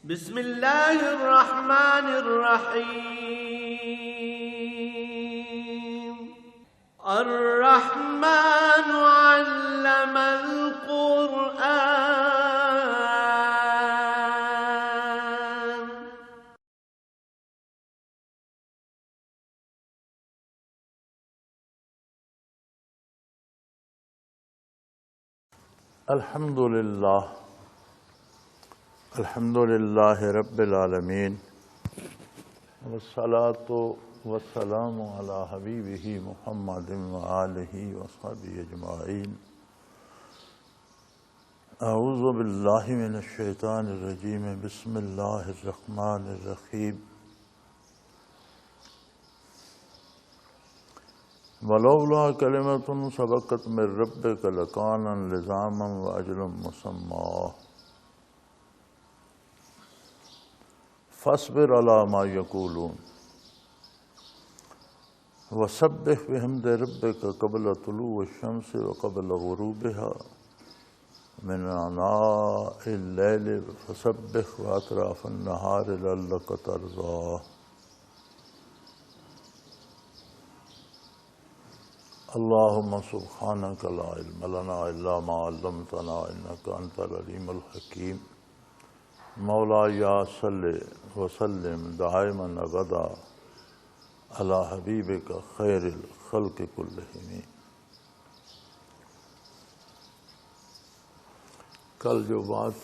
بسم اللہ الرحمن الرحیم الرحمن علم القرآن الحمد للہ رب العالمین والصلاة والسلام علی حبیبہ محمد وآلہ وصحبہ اجمعین. اعوذ باللہ من الشیطان الرجیم. بسم اللہ الرحمن الرحیم. ولولا کلمۃ سبقت من ربک لکان لزاما واجل مسمى فاصبر علی ما یقولون وسبح بحمد ربک قبل طلوع الشمس وقبل غروبها من آناء اللیل فسبح واطراف النہار لعلک ترضی. اللہم سبحانک لا علم لنا الا ما علمتنا انک انت العلیم الحکیم. مولاي صل وسلم دائما ابدا على حبیبک خیر الخلق کلہم. کل جو بات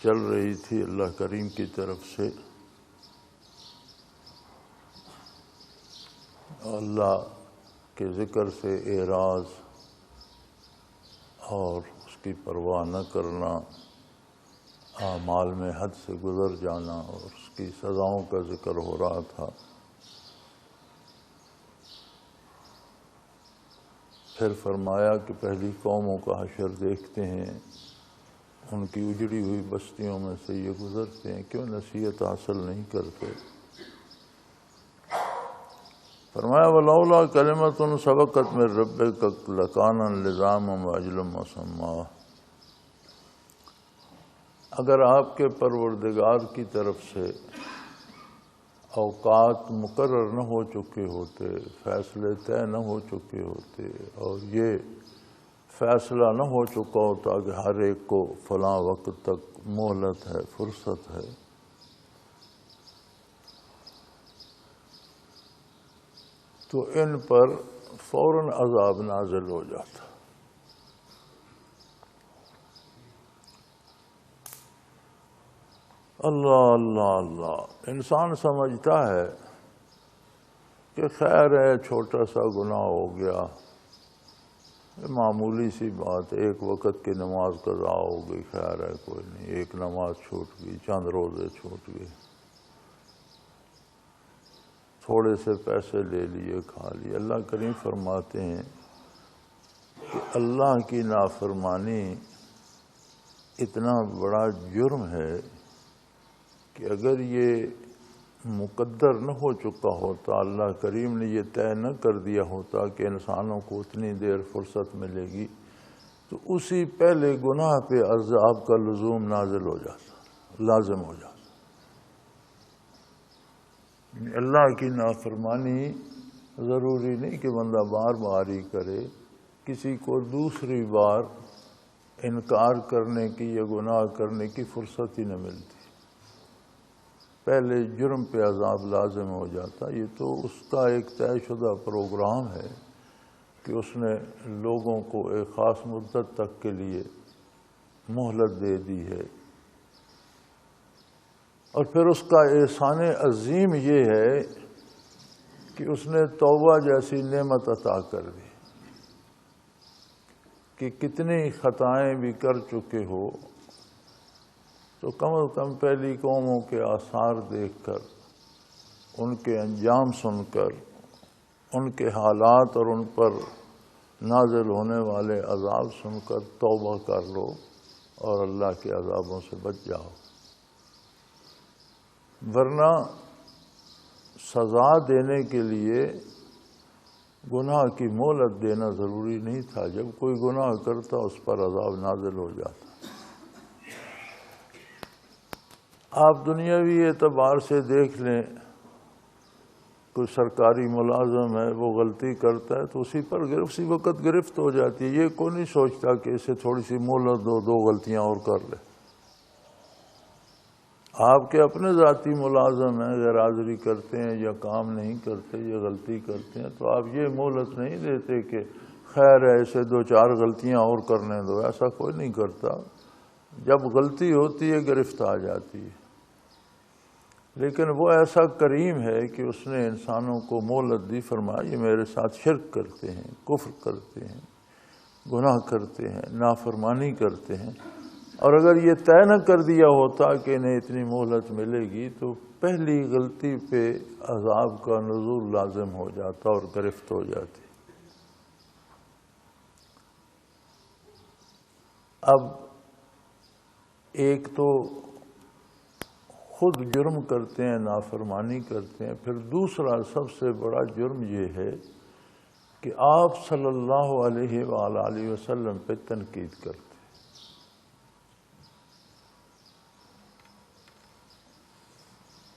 چل رہی تھی اللہ کریم کی طرف سے، اللہ کے ذکر سے اعراض اور اس کی پرواہ نہ کرنا، اعمال میں حد سے گزر جانا اور اس کی سزاؤں کا ذکر ہو رہا تھا. پھر فرمایا کہ پہلی قوموں کا حشر دیکھتے ہیں، ان کی اجڑی ہوئی بستیوں میں سے یہ گزرتے ہیں، کیوں نصیحت حاصل نہیں کرتے؟ فرمایا ولولا کلمۃ سبقت من ربک لکان لزاما واجل مسمى. اگر آپ کے پروردگار کی طرف سے اوقات مقرر نہ ہو چکے ہوتے، فیصلے طے نہ ہو چکے ہوتے، اور یہ فیصلہ نہ ہو چکا ہوتا کہ ہر ایک کو فلاں وقت تک مہلت ہے، فرصت ہے، تو ان پر فوراً عذاب نازل ہو جاتا. اللہ اللہ اللہ. انسان سمجھتا ہے کہ خیر ہے، چھوٹا سا گناہ ہو گیا، معمولی سی بات، ایک وقت کی نماز قضا ہو گئی، خیر ہے کوئی نہیں، ایک نماز چھوٹ گئی، چند روزے چھوٹ گئے، تھوڑے سے پیسے لے لیے، کھا لیے. اللہ کریم فرماتے ہیں کہ اللہ کی نافرمانی اتنا بڑا جرم ہے کہ اگر یہ مقدر نہ ہو چکا ہوتا، اللہ کریم نے یہ طے نہ کر دیا ہوتا کہ انسانوں کو اتنی دیر فرصت ملے گی، تو اسی پہلے گناہ پہ عذاب کا لزوم نازل ہو جاتا، لازم ہو جاتا. اللہ کی نافرمانی ضروری نہیں کہ بندہ بار بار ہی کرے، کسی کو دوسری بار انکار کرنے کی یا گناہ کرنے کی فرصت ہی نہ ملتی، پہلے جرم پہ عذاب لازم ہو جاتا. یہ تو اس کا ایک طے شدہ پروگرام ہے کہ اس نے لوگوں کو ایک خاص مدت تک کے لیے مہلت دے دی ہے. اور پھر اس کا احسان عظیم یہ ہے کہ اس نے توبہ جیسی نعمت عطا کر دی کہ کتنی خطائیں بھی کر چکے ہو تو کم از کم پہلی قوموں کے آثار دیکھ کر، ان کے انجام سن کر، ان کے حالات اور ان پر نازل ہونے والے عذاب سن کر توبہ کر لو اور اللہ کے عذابوں سے بچ جاؤ. ورنہ سزا دینے کے لیے گناہ کی مہلت دینا ضروری نہیں تھا. جب کوئی گناہ کرتا اس پر عذاب نازل ہو جاتا. آپ دنیاوی اعتبار سے دیکھ لیں، کوئی سرکاری ملازم ہے وہ غلطی کرتا ہے تو اسی وقت گرفت ہو جاتی ہے. یہ کوئی نہیں سوچتا کہ اسے تھوڑی سی مہلت دو غلطیاں اور کر لے. آپ کے اپنے ذاتی ملازم ہیں، غیر حاضری کرتے ہیں یا کام نہیں کرتے یا غلطی کرتے ہیں تو آپ یہ مہلت نہیں دیتے کہ خیر ہے اسے 2-4 غلطیاں اور کرنے دو. ایسا کوئی نہیں کرتا. جب غلطی ہوتی ہے گرفت آ جاتی ہے. لیکن وہ ایسا کریم ہے کہ اس نے انسانوں کو مہلت دی. فرمایا یہ میرے ساتھ شرک کرتے ہیں، کفر کرتے ہیں، گناہ کرتے ہیں، نافرمانی کرتے ہیں، اور اگر یہ طے نہ کر دیا ہوتا کہ انہیں اتنی مہلت ملے گی تو پہلی غلطی پہ عذاب کا نزول لازم ہو جاتا اور گرفت ہو جاتی. اب ایک تو خود جرم کرتے ہیں، نافرمانی کرتے ہیں، پھر دوسرا سب سے بڑا جرم یہ ہے کہ آپ صلی اللہ علیہ وآلہ وسلم پہ تنقید کرتے ہیں.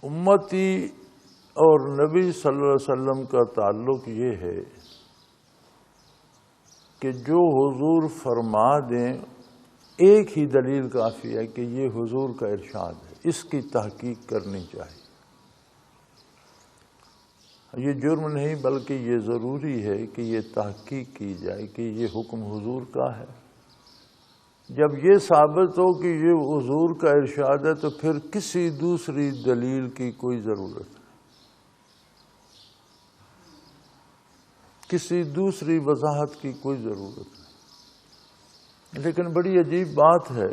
امتی اور نبی صلی اللہ علیہ وسلم کا تعلق یہ ہے کہ جو حضور فرما دیں ایک ہی دلیل کافی ہے کہ یہ حضور کا ارشاد ہے، اس کی تحقیق کرنی چاہیے. یہ جرم نہیں بلکہ یہ ضروری ہے کہ یہ تحقیق کی جائے کہ یہ حکم حضور کا ہے. جب یہ ثابت ہو کہ یہ حضور کا ارشاد ہے تو پھر کسی دوسری دلیل کی کوئی ضرورت نہیں، کسی دوسری وضاحت کی کوئی ضرورت نہیں. لیکن بڑی عجیب بات ہے،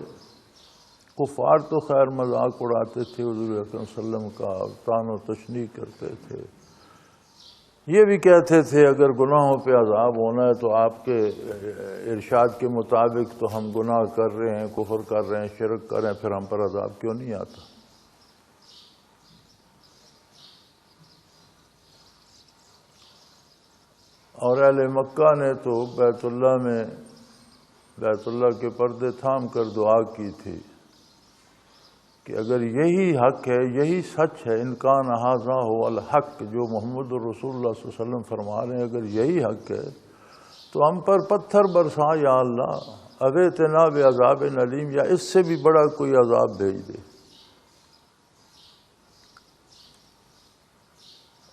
کفار تو خیر مذاق اڑاتے تھے حضور اکرم صلی اللہ علیہ وسلم کا، طعن و تشنیع کرتے تھے. یہ بھی کہتے تھے اگر گناہوں پہ عذاب ہونا ہے تو آپ کے ارشاد کے مطابق تو ہم گناہ کر رہے ہیں، کفر کر رہے ہیں، شرک کر رہے ہیں، پھر ہم پر عذاب کیوں نہیں آتا؟ اور اہل مکہ نے تو بیت اللہ کے پردے تھام کر دعا کی تھی کہ اگر یہی حق ہے، یہی سچ ہے، ان کان ھذا ھو الحق، جو محمد رسول اللہ صلی اللہ علیہ وسلم فرما رہے ہیں، اگر یہی حق ہے تو ہم پر پتھر برسا یا اللہ، اویتنا بعذاب علیم، یا اس سے بھی بڑا کوئی عذاب بھیج دے.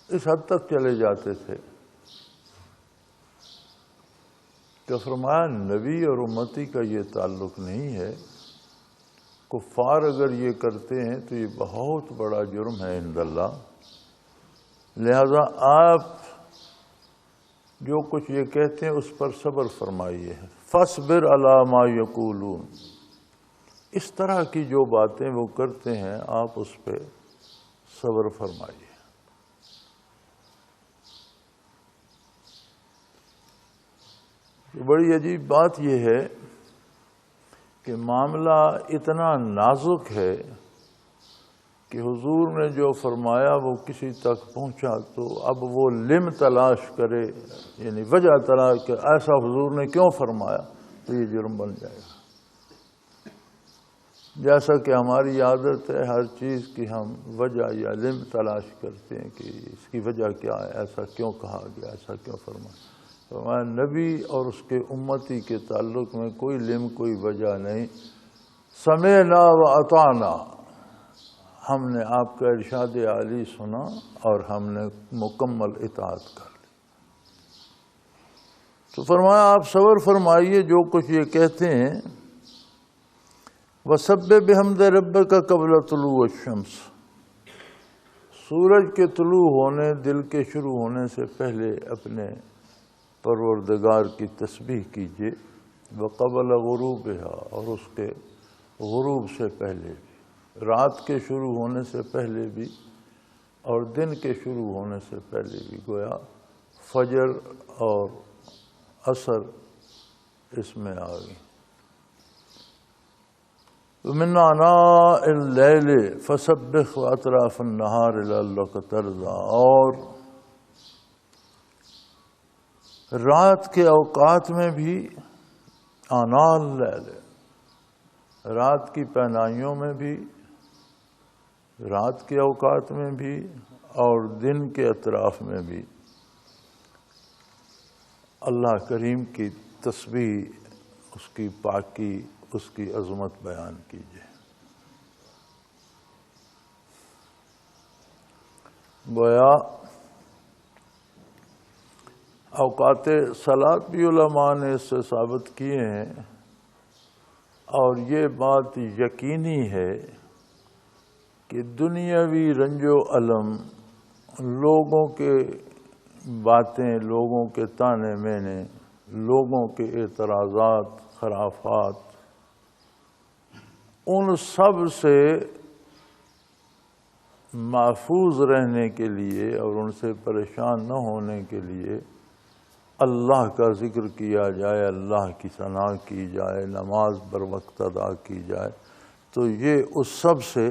اس حد تک چلے جاتے تھے کہ فرمایا نبی اور امتی کا یہ تعلق نہیں ہے. کفار اگر یہ کرتے ہیں تو یہ بہت بڑا جرم ہے عند اللہ. لہذا آپ جو کچھ یہ کہتے ہیں اس پر صبر فرمائیے. فاصبر علی ما یقولون، اس طرح کی جو باتیں وہ کرتے ہیں آپ اس پہ صبر فرمائیے. بڑی عجیب بات یہ ہے کہ معاملہ اتنا نازک ہے کہ حضور نے جو فرمایا وہ کسی تک پہنچا تو اب وہ لم تلاش کرے، یعنی وجہ تلاش کہ ایسا حضور نے کیوں فرمایا، تو یہ جرم بن جائے گا. جیسا کہ ہماری عادت ہے ہر چیز کی ہم وجہ یا لم تلاش کرتے ہیں کہ اس کی وجہ کیا ہے، ایسا کیوں کہا گیا، ایسا کیوں فرمایا. فرمایا نبی اور اس کے امتی کے تعلق میں کوئی لم، کوئی وجہ نہیں. سمعنا و اطعنا، ہم نے آپ کا ارشاد عالی سنا اور ہم نے مکمل اطاعت کر لی. تو فرمایا آپ صبر فرمائیے جو کچھ یہ کہتے ہیں. وَسَبِّحْ بِحَمْدِ رَبِّكَ قَبْلَ طُلُوعِ الشَّمْسِ، سورج کے طلوع ہونے، دل کے شروع ہونے سے پہلے اپنے پروردگار کی تسبیح کیجیے. وَقَبْلَ غُرُوبِهَا، اور اس کے غروب سے پہلے بھی، رات کے شروع ہونے سے پہلے بھی اور دن کے شروع ہونے سے پہلے بھی. گویا فجر اور عصر اس میں آ گئی. مِنْ آنَاءِ اللَّيْلِ فَسَبِّحْ وَأَطْرَافَ النَّهَارِ لَعَلَّكَ تَرْضَىٰ، اور رات کے اوقات میں بھی آناء اللیل، رات کی پہنائیوں میں بھی رات کے اوقات میں بھی اور دن کے اطراف میں بھی اللہ کریم کی تسبیح، اس کی پاکی، اس کی عظمت بیان کیجیے۔ گویا اوقات صلاۃ بھی علماء نے اس سے ثابت کیے ہیں، اور یہ بات یقینی ہے کہ دنیاوی رنج و الم، لوگوں کے باتیں، لوگوں کے تانے مینے، لوگوں کے اعتراضات، خرافات، ان سب سے محفوظ رہنے کے لیے اور ان سے پریشان نہ ہونے کے لیے اللہ کا ذکر کیا جائے، اللہ کی ثنا کی جائے، نماز بر وقت ادا کی جائے، تو یہ اس سب سے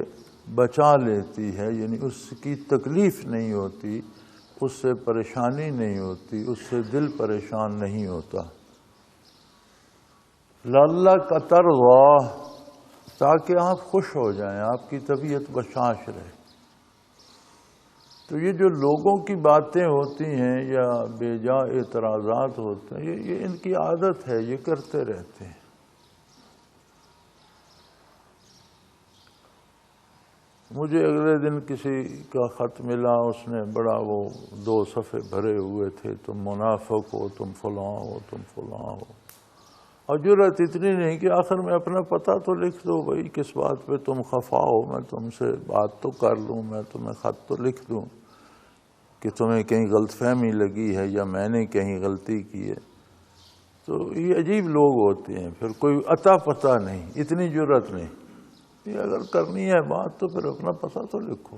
بچا لیتی ہے، یعنی اس کی تکلیف نہیں ہوتی، اس سے پریشانی نہیں ہوتی، اس سے دل پریشان نہیں ہوتا۔ لعلک ترضی، تاکہ آپ خوش ہو جائیں، آپ کی طبیعت بشاش رہے۔ تو یہ جو لوگوں کی باتیں ہوتی ہیں یا بے جا اعتراضات ہوتے ہیں، یہ ان کی عادت ہے، یہ کرتے رہتے ہیں۔ مجھے اگلے دن کسی کا خط ملا، اس نے بڑا وہ 2 صفحے بھرے ہوئے تھے، تم منافق ہو، تم فلاں ہو، تم فلاں ہو، اور جرأت اتنی نہیں کہ آخر میں اپنا پتہ تو لکھ دو بھائی، کس بات پہ تم خفا ہو، میں تم سے بات تو کر لوں، میں تمہیں خط تو لکھ دوں کہ تمہیں کہیں غلط فہمی لگی ہے یا میں نے کہیں غلطی کی ہے۔ تو یہ عجیب لوگ ہوتے ہیں، پھر کوئی عطا پتہ نہیں، اتنی جرأت نہیں۔ یہ اگر کرنی ہے بات تو پھر اپنا پتہ تو لکھو۔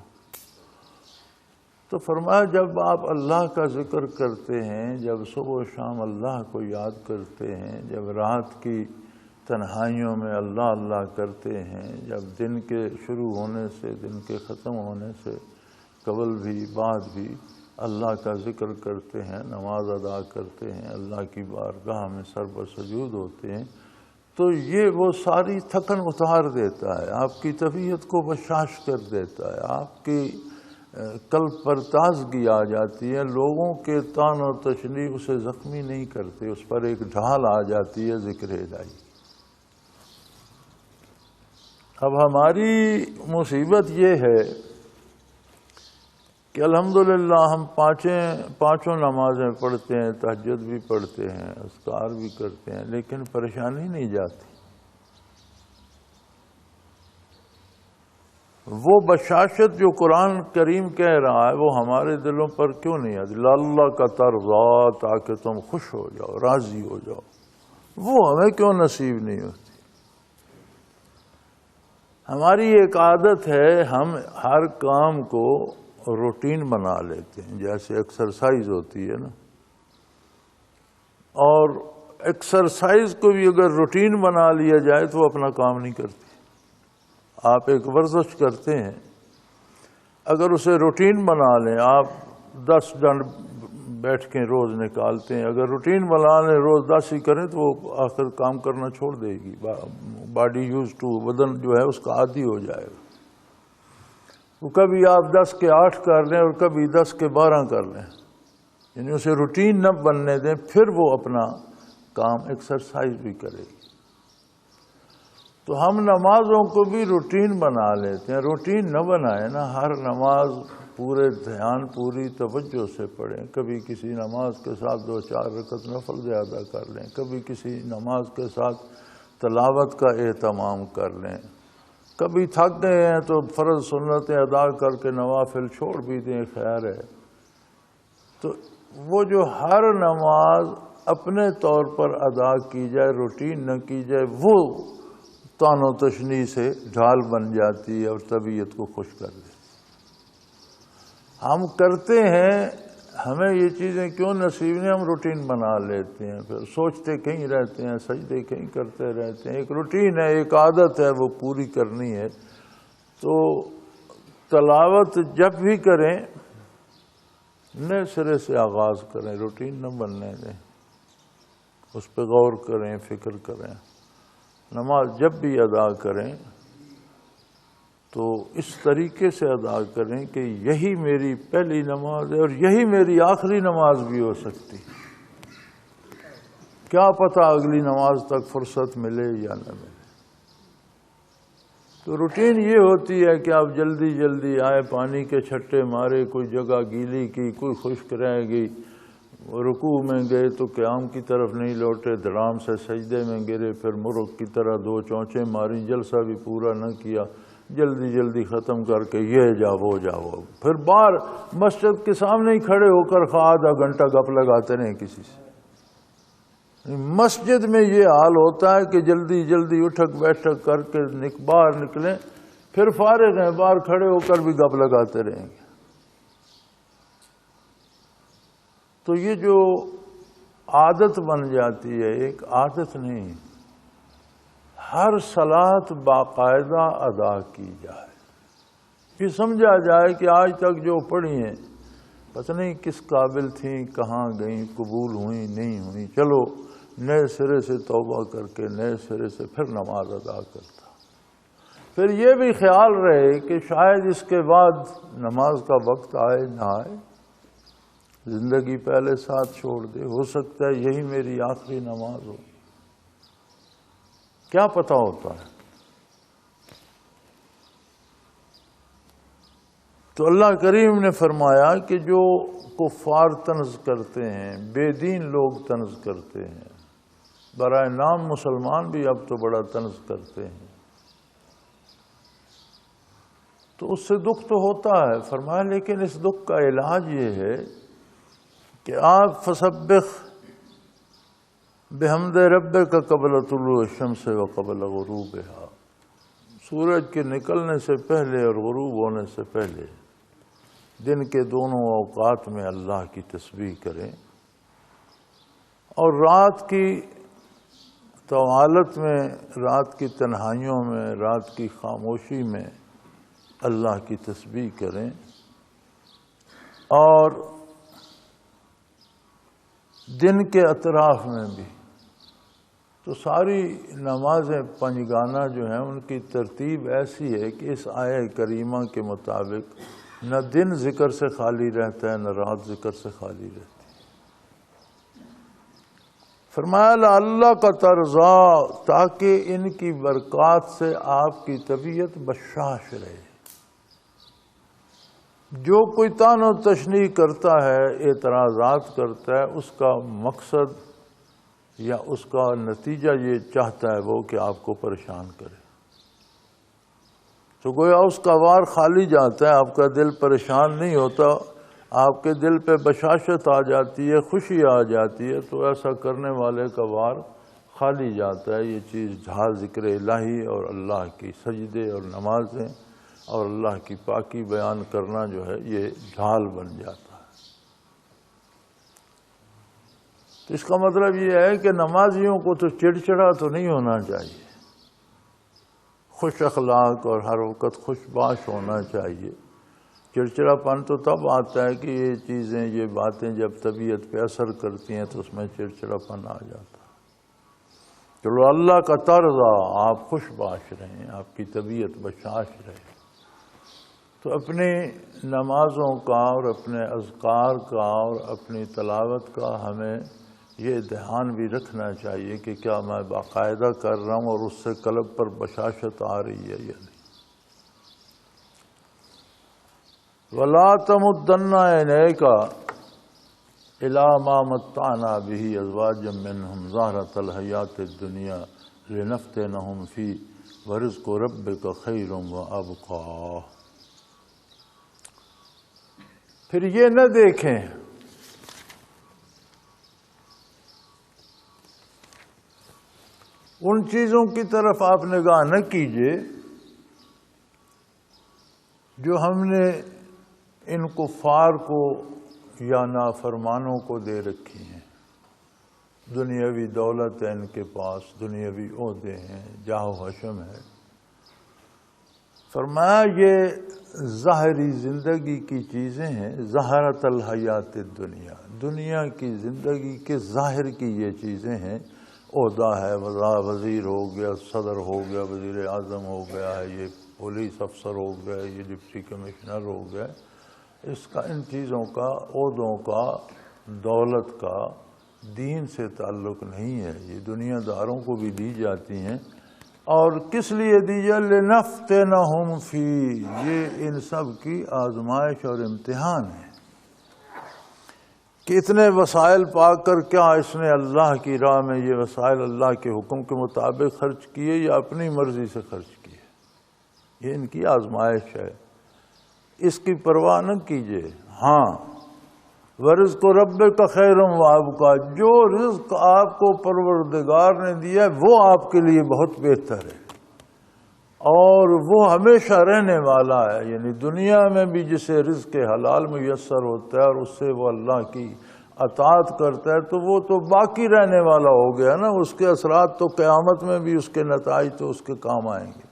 تو فرمایا جب آپ اللہ کا ذکر کرتے ہیں، جب صبح و شام اللہ کو یاد کرتے ہیں، جب رات کی تنہائیوں میں اللہ اللہ کرتے ہیں، جب دن کے شروع ہونے سے دن کے ختم ہونے سے قبل بھی بعد بھی اللہ کا ذکر کرتے ہیں، نماز ادا کرتے ہیں، اللہ کی بارگاہ میں سر بسجود ہوتے ہیں، تو یہ وہ ساری تھکن اتار دیتا ہے، آپ کی طبیعت کو بشاش کر دیتا ہے، آپ کی قلب پر تازگی آ جاتی ہے، لوگوں کے طعن و تشنیع اسے زخمی نہیں کرتے، اس پر ایک ڈھال آ جاتی ہے ذکر الہی۔ اب ہماری مصیبت یہ ہے کہ الحمدللہ ہم پانچوں نمازیں پڑھتے ہیں، تہجد بھی پڑھتے ہیں، اذکار بھی کرتے ہیں، لیکن پریشانی نہیں جاتی۔ وہ بشاشت جو قرآن کریم کہہ رہا ہے وہ ہمارے دلوں پر کیوں نہیں آتی؟ لعلک ترضی، تاکہ تم خوش ہو جاؤ، راضی ہو جاؤ، وہ ہمیں کیوں نصیب نہیں ہوتی؟ ہماری ایک عادت ہے، ہم ہر کام کو روٹین بنا لیتے ہیں، جیسے ایکسرسائز ہوتی ہے نا، اور ایکسرسائز کو بھی اگر روٹین بنا لیا جائے تو وہ اپنا کام نہیں کرتی۔ آپ ایک ورزش کرتے ہیں، اگر اسے روٹین بنا لیں، آپ 10 ڈنڈ بیٹھ کے روز نکالتے ہیں، اگر روٹین بنا لیں روز 10 ہی کریں تو وہ آخر کام کرنا چھوڑ دے گی، باڈی یوز ٹو، بدن جو ہے اس کا عادی ہو جائے گا۔ وہ کبھی آپ 10 کے 8 کر لیں اور کبھی 10 کے 12 کر لیں، یعنی اسے روٹین نہ بننے دیں، پھر وہ اپنا کام ایکسرسائز بھی کرے گی۔ تو ہم نمازوں کو بھی روٹین بنا لیتے ہیں، روٹین نہ بنائیں نا، ہر نماز پورے دھیان، پوری توجہ سے پڑھیں، کبھی کسی نماز کے ساتھ 2-4 رکعت نفل ادا کر لیں، کبھی کسی نماز کے ساتھ تلاوت کا اہتمام کر لیں، کبھی تھک گئے ہیں تو فرض سنتیں ادا کر کے نوافل چھوڑ بھی دیں، خیر ہے۔ تو وہ جو ہر نماز اپنے طور پر ادا کی جائے، روٹین نہ کی جائے، وہ طعن و تشنیع سے ڈھال بن جاتی ہے اور طبیعت کو خوش کر دیتی۔ ہم کرتے ہیں، ہمیں یہ چیزیں کیوں نصیب نہیں، ہم روٹین بنا لیتے ہیں، پھر سوچتے کہیں رہتے ہیں، سجدے کہیں کرتے رہتے ہیں، ایک روٹین ہے، ایک عادت ہے، وہ پوری کرنی ہے۔ تو تلاوت جب بھی کریں نئے سرے سے آغاز کریں، روٹین نہ بننے دیں، اس پہ غور کریں، فکر کریں۔ نماز جب بھی ادا کریں تو اس طریقے سے ادا کریں کہ یہی میری پہلی نماز ہے اور یہی میری آخری نماز بھی ہو سکتی، کیا پتہ اگلی نماز تک فرصت ملے یا نہ ملے۔ تو روٹین یہ ہوتی ہے کہ آپ جلدی جلدی آئے، پانی کے چھٹے مارے، کوئی جگہ گیلی کی، کوئی خشک رہ گئی، رکوع میں گئے تو قیام کی طرف نہیں لوٹے، دھڑام سے سجدے میں گرے، پھر مرغ کی طرح 2 چونچیں ماری، جلسہ بھی پورا نہ کیا، جلدی جلدی ختم کر کے یہ جاؤ وہ جاؤ، پھر باہر مسجد کے سامنے ہی کھڑے ہو کر آدھا گھنٹہ گپ لگاتے رہے کسی سے۔ مسجد میں یہ حال ہوتا ہے کہ جلدی جلدی اٹھک بیٹھک کر کے باہر نکلیں، پھر فارغ ہیں، باہر کھڑے ہو کر بھی گپ لگاتے رہیں گے۔ تو یہ جو عادت بن جاتی ہے، ایک عادت نہیں، ہر صلاۃ باقاعدہ ادا کی جائے، یہ سمجھا جائے کہ آج تک جو پڑھی ہیں پتہ نہیں کس قابل تھیں، کہاں گئیں، قبول ہوئیں نہیں ہوئیں، چلو نئے سرے سے توبہ کر کے نئے سرے سے پھر نماز ادا کرتا۔ پھر یہ بھی خیال رہے کہ شاید اس کے بعد نماز کا وقت آئے نہ آئے، زندگی پہلے ساتھ چھوڑ دے، ہو سکتا ہے یہی میری آخری نماز ہو، کیا پتہ ہوتا ہے۔ تو اللہ کریم نے فرمایا کہ جو کفار طنز کرتے ہیں، بے دین لوگ طنز کرتے ہیں، برائے نام مسلمان بھی اب تو بڑا طنز کرتے ہیں، تو اس سے دکھ تو ہوتا ہے۔ فرمایا لیکن اس دکھ کا علاج یہ ہے کہ آپ فسبح بحمد ربک قبل طلوع الشمس و قبل غروبها، سورج کے نکلنے سے پہلے اور غروب ہونے سے پہلے دن کے دونوں اوقات میں اللہ کی تسبیح کریں، اور رات کی طوالت میں، رات کی تنہائیوں میں، رات کی خاموشی میں اللہ کی تسبیح کریں، اور دن کے اطراف میں بھی۔ تو ساری نمازیں پنجگانہ جو ہیں ان کی ترتیب ایسی ہے کہ اس آیہ کریمہ کے مطابق نہ دن ذکر سے خالی رہتا ہے، نہ رات ذکر سے خالی رہتی ہے۔ فرمایا اللہ کا ترضا، تاکہ ان کی برکات سے آپ کی طبیعت بشاش رہے۔ جو کوئی طعن و تشنیع کرتا ہے، اعتراضات کرتا ہے، اس کا مقصد یا اس کا نتیجہ یہ چاہتا ہے وہ کہ آپ کو پریشان کرے۔ تو گویا اس کا وار خالی جاتا ہے، آپ کا دل پریشان نہیں ہوتا، آپ کے دل پہ بشاشت آ جاتی ہے، خوشی آ جاتی ہے، تو ایسا کرنے والے کا وار خالی جاتا ہے۔ یہ چیز جھال ذکر الہی اور اللہ کی سجدے اور نمازیں اور اللہ کی پاکی بیان کرنا جو ہے یہ ڈھال بن جاتا ہے۔ تو اس کا مطلب یہ ہے کہ نمازیوں کو تو چڑچڑا تو نہیں ہونا چاہیے، خوش اخلاق اور ہر وقت خوش باش ہونا چاہیے۔ چڑچڑا پن تو تب آتا ہے کہ یہ چیزیں، یہ باتیں جب طبیعت پہ اثر کرتی ہیں تو اس میں چڑچڑا پن آ جاتا ہے۔ چلو اللہ کا طرز، آپ خوش باش رہیں، آپ کی طبیعت بشاش رہے۔ تو اپنی نمازوں کا اور اپنے اذکار کا اور اپنی تلاوت کا ہمیں یہ دھیان بھی رکھنا چاہیے کہ کیا میں باقاعدہ کر رہا ہوں اور اس سے قلب پر بشاشت آ رہی ہے یا نہیں۔ وَلَا تَمُدَّنَّ عَيْنَيْكَ إِلَىٰ مَا مَتَّعْنَا بِهِ أَزْوَاجًا مِّنْهُمْ زَهْرَةَ الْحَيَاةِ الدُّنْيَا لِنَفْتِنَهُمْ فِيهِ وَرِزْقُ رَبِّكَ خَيْرٌ وَأَبْقَىٰ۔ پھر یہ نہ دیکھیں ان چیزوں کی طرف آپ نگاہ نہ کیجئے جو ہم نے ان کفار کو یا نافرمانوں کو دے رکھی ہیں۔ دنیاوی دولت ہے ان کے پاس، دنیاوی عہدے ہیں، جاہ و حشم ہے۔ فرمایا یہ ظاہری زندگی کی چیزیں ہیں، ظاہرۃ الحیات الدنیا، دنیا کی زندگی کے ظاہر کی یہ چیزیں ہیں۔ عہدہ ہے، وزیر ہو گیا، صدر ہو گیا، وزیر اعظم ہو گیا ہے، یہ پولیس افسر ہو گئے، یہ ڈپٹی کمشنر ہو گئے، اس کا ان چیزوں کا، عہدوں کا، دولت کا دین سے تعلق نہیں ہے، یہ دنیا داروں کو بھی دی جاتی ہیں۔ اور کس لیے دی جائے؟ لِنَفْتِنَهُمْ فِيهِ، یہ ان سب کی آزمائش اور امتحان ہے کہ اتنے وسائل پا کر کیا اس نے اللہ کی راہ میں یہ وسائل اللہ کے حکم کے مطابق خرچ کیے یا اپنی مرضی سے خرچ کیے؟ یہ ان کی آزمائش ہے، اس کی پرواہ نہ کیجیے۔ ہاں، وَرِزْقُ رَبِّكَ خَيْرٌ وَأَبْقَىٰ، جو رزق آپ کو پروردگار نے دیا ہے وہ آپ کے لیے بہت بہتر ہے اور وہ ہمیشہ رہنے والا ہے، یعنی دنیا میں بھی جسے رزق حلال میسر ہوتا ہے اور اس سے وہ اللہ کی اطاعت کرتا ہے تو وہ تو باقی رہنے والا ہو گیا نا، اس کے اثرات تو قیامت میں بھی، اس کے نتائج تو اس کے کام آئیں گے،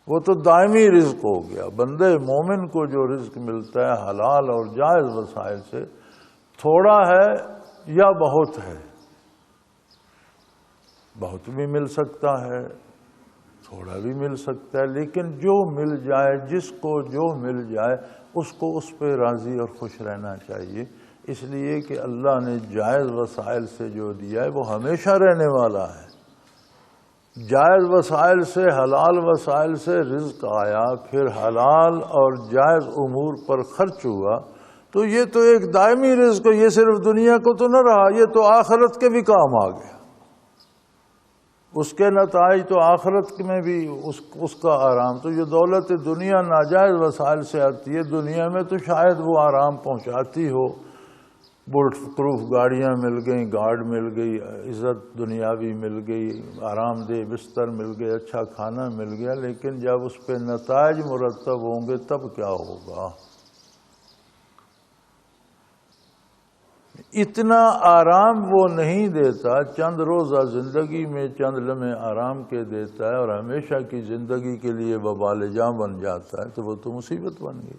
وہ تو دائمی رزق ہو گیا۔ بندے مومن کو جو رزق ملتا ہے حلال اور جائز وسائل سے، تھوڑا ہے یا بہت ہے، بہت بھی مل سکتا ہے، تھوڑا بھی مل سکتا ہے، لیکن جو مل جائے، جس کو جو مل جائے اس کو اس پہ راضی اور خوش رہنا چاہیے، اس لیے کہ اللہ نے جائز وسائل سے جو دیا ہے وہ ہمیشہ رہنے والا ہے۔ جائز وسائل سے، حلال وسائل سے رزق آیا، پھر حلال اور جائز امور پر خرچ ہوا تو یہ تو ایک دائمی رزق ہے، یہ صرف دنیا کو تو نہ رہا، یہ تو آخرت کے بھی کام آ گیا، اس کے نتائج تو آخرت میں بھی اس کا آرام۔ تو یہ دولت دنیا ناجائز وسائل سے آتی ہے، دنیا میں تو شاید وہ آرام پہنچاتی ہو، بلٹ پروف گاڑیاں مل گئیں، گارڈ مل گئی، عزت دنیاوی مل گئی، آرام دہ بستر مل گئے، اچھا کھانا مل گیا، لیکن جب اس پہ نتائج مرتب ہوں گے تب کیا ہوگا؟ اتنا آرام وہ نہیں دیتا، چند روزہ زندگی میں چند لمحے آرام کے دیتا ہے اور ہمیشہ کی زندگی کے لیے وبال جاں بن جاتا ہے تو وہ تو مصیبت بن گئی۔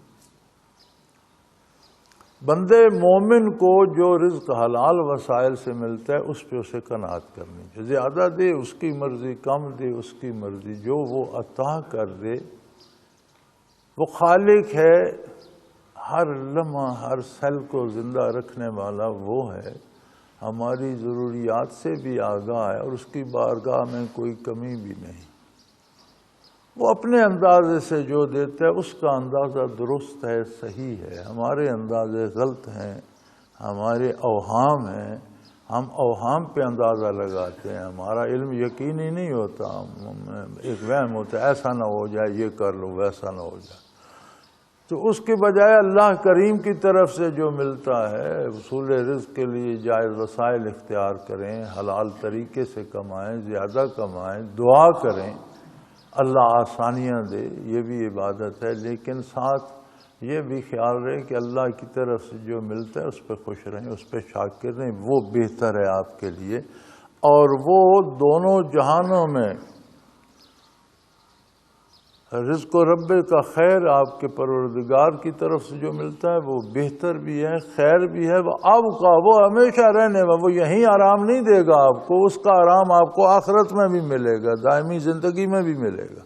بندے مومن کو جو رزق حلال وسائل سے ملتا ہے اس پہ اسے قناعت کرنی چاہیے، زیادہ دے اس کی مرضی، کم دے اس کی مرضی، جو وہ عطا کر دے، وہ خالق ہے، ہر لمحہ ہر سیل کو زندہ رکھنے والا وہ ہے، ہماری ضروریات سے بھی آگاہ ہے اور اس کی بارگاہ میں کوئی کمی بھی نہیں، وہ اپنے اندازے سے جو دیتا ہے اس کا اندازہ درست ہے، صحیح ہے، ہمارے اندازے غلط ہیں، ہمارے اوہام ہیں، ہم اوہام پہ اندازہ لگاتے ہیں، ہمارا علم یقینی نہیں ہوتا، ایک وہم ہوتا ہے ایسا نہ ہو جائے، یہ کر لو، ویسا نہ ہو جائے، تو اس کے بجائے اللہ کریم کی طرف سے جو ملتا ہے، حصول رزق کے لیے جائز وسائل اختیار کریں، حلال طریقے سے کمائیں، زیادہ کمائیں، دعا کریں، اللہ آسانیاں دے، یہ بھی عبادت ہے، لیکن ساتھ یہ بھی خیال رہے کہ اللہ کی طرف سے جو ملتا ہے اس پہ خوش رہیں، اس پہ شاکر رہیں، وہ بہتر ہے آپ کے لیے، اور وہ دونوں جہانوں میں رزق و رب کا خیر آپ کے پروردگار کی طرف سے جو ملتا ہے وہ بہتر بھی ہے، خیر بھی ہے، وہ اب کا، وہ ہمیشہ رہنے والا، وہ یہیں آرام نہیں دے گا آپ کو، اس کا آرام آپ کو آخرت میں بھی ملے گا، دائمی زندگی میں بھی ملے گا۔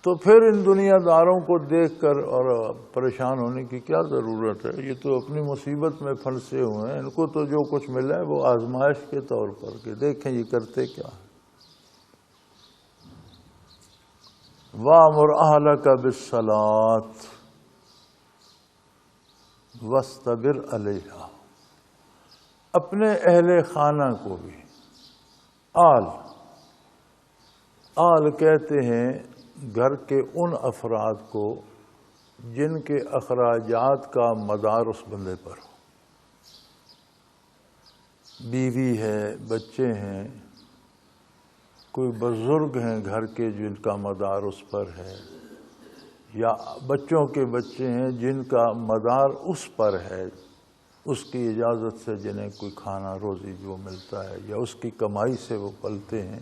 تو پھر ان دنیا داروں کو دیکھ کر اور پریشان ہونے کی کیا ضرورت ہے؟ یہ تو اپنی مصیبت میں پھنسے ہوئے ہیں، ان کو تو جو کچھ ملا ہے وہ آزمائش کے طور پر، کہ دیکھیں یہ کرتے کیا ہے۔ وَأْمُرْ أَهْلَكَ بِالصَّلَاةِ وَاسْتَبِرْ عَلَيْهَا، اپنے اہل خانہ کو بھی، آل کہتے ہیں گھر کے ان افراد کو جن کے اخراجات کا مدار اس بندے پر ہو، بیوی ہے، بچے ہیں، کوئی بزرگ ہیں گھر کے جن کا مدار اس پر ہے، یا بچوں کے بچے ہیں جن کا مدار اس پر ہے، اس کی اجازت سے جنہیں کوئی کھانا روزی جو ملتا ہے یا اس کی کمائی سے وہ پلتے ہیں،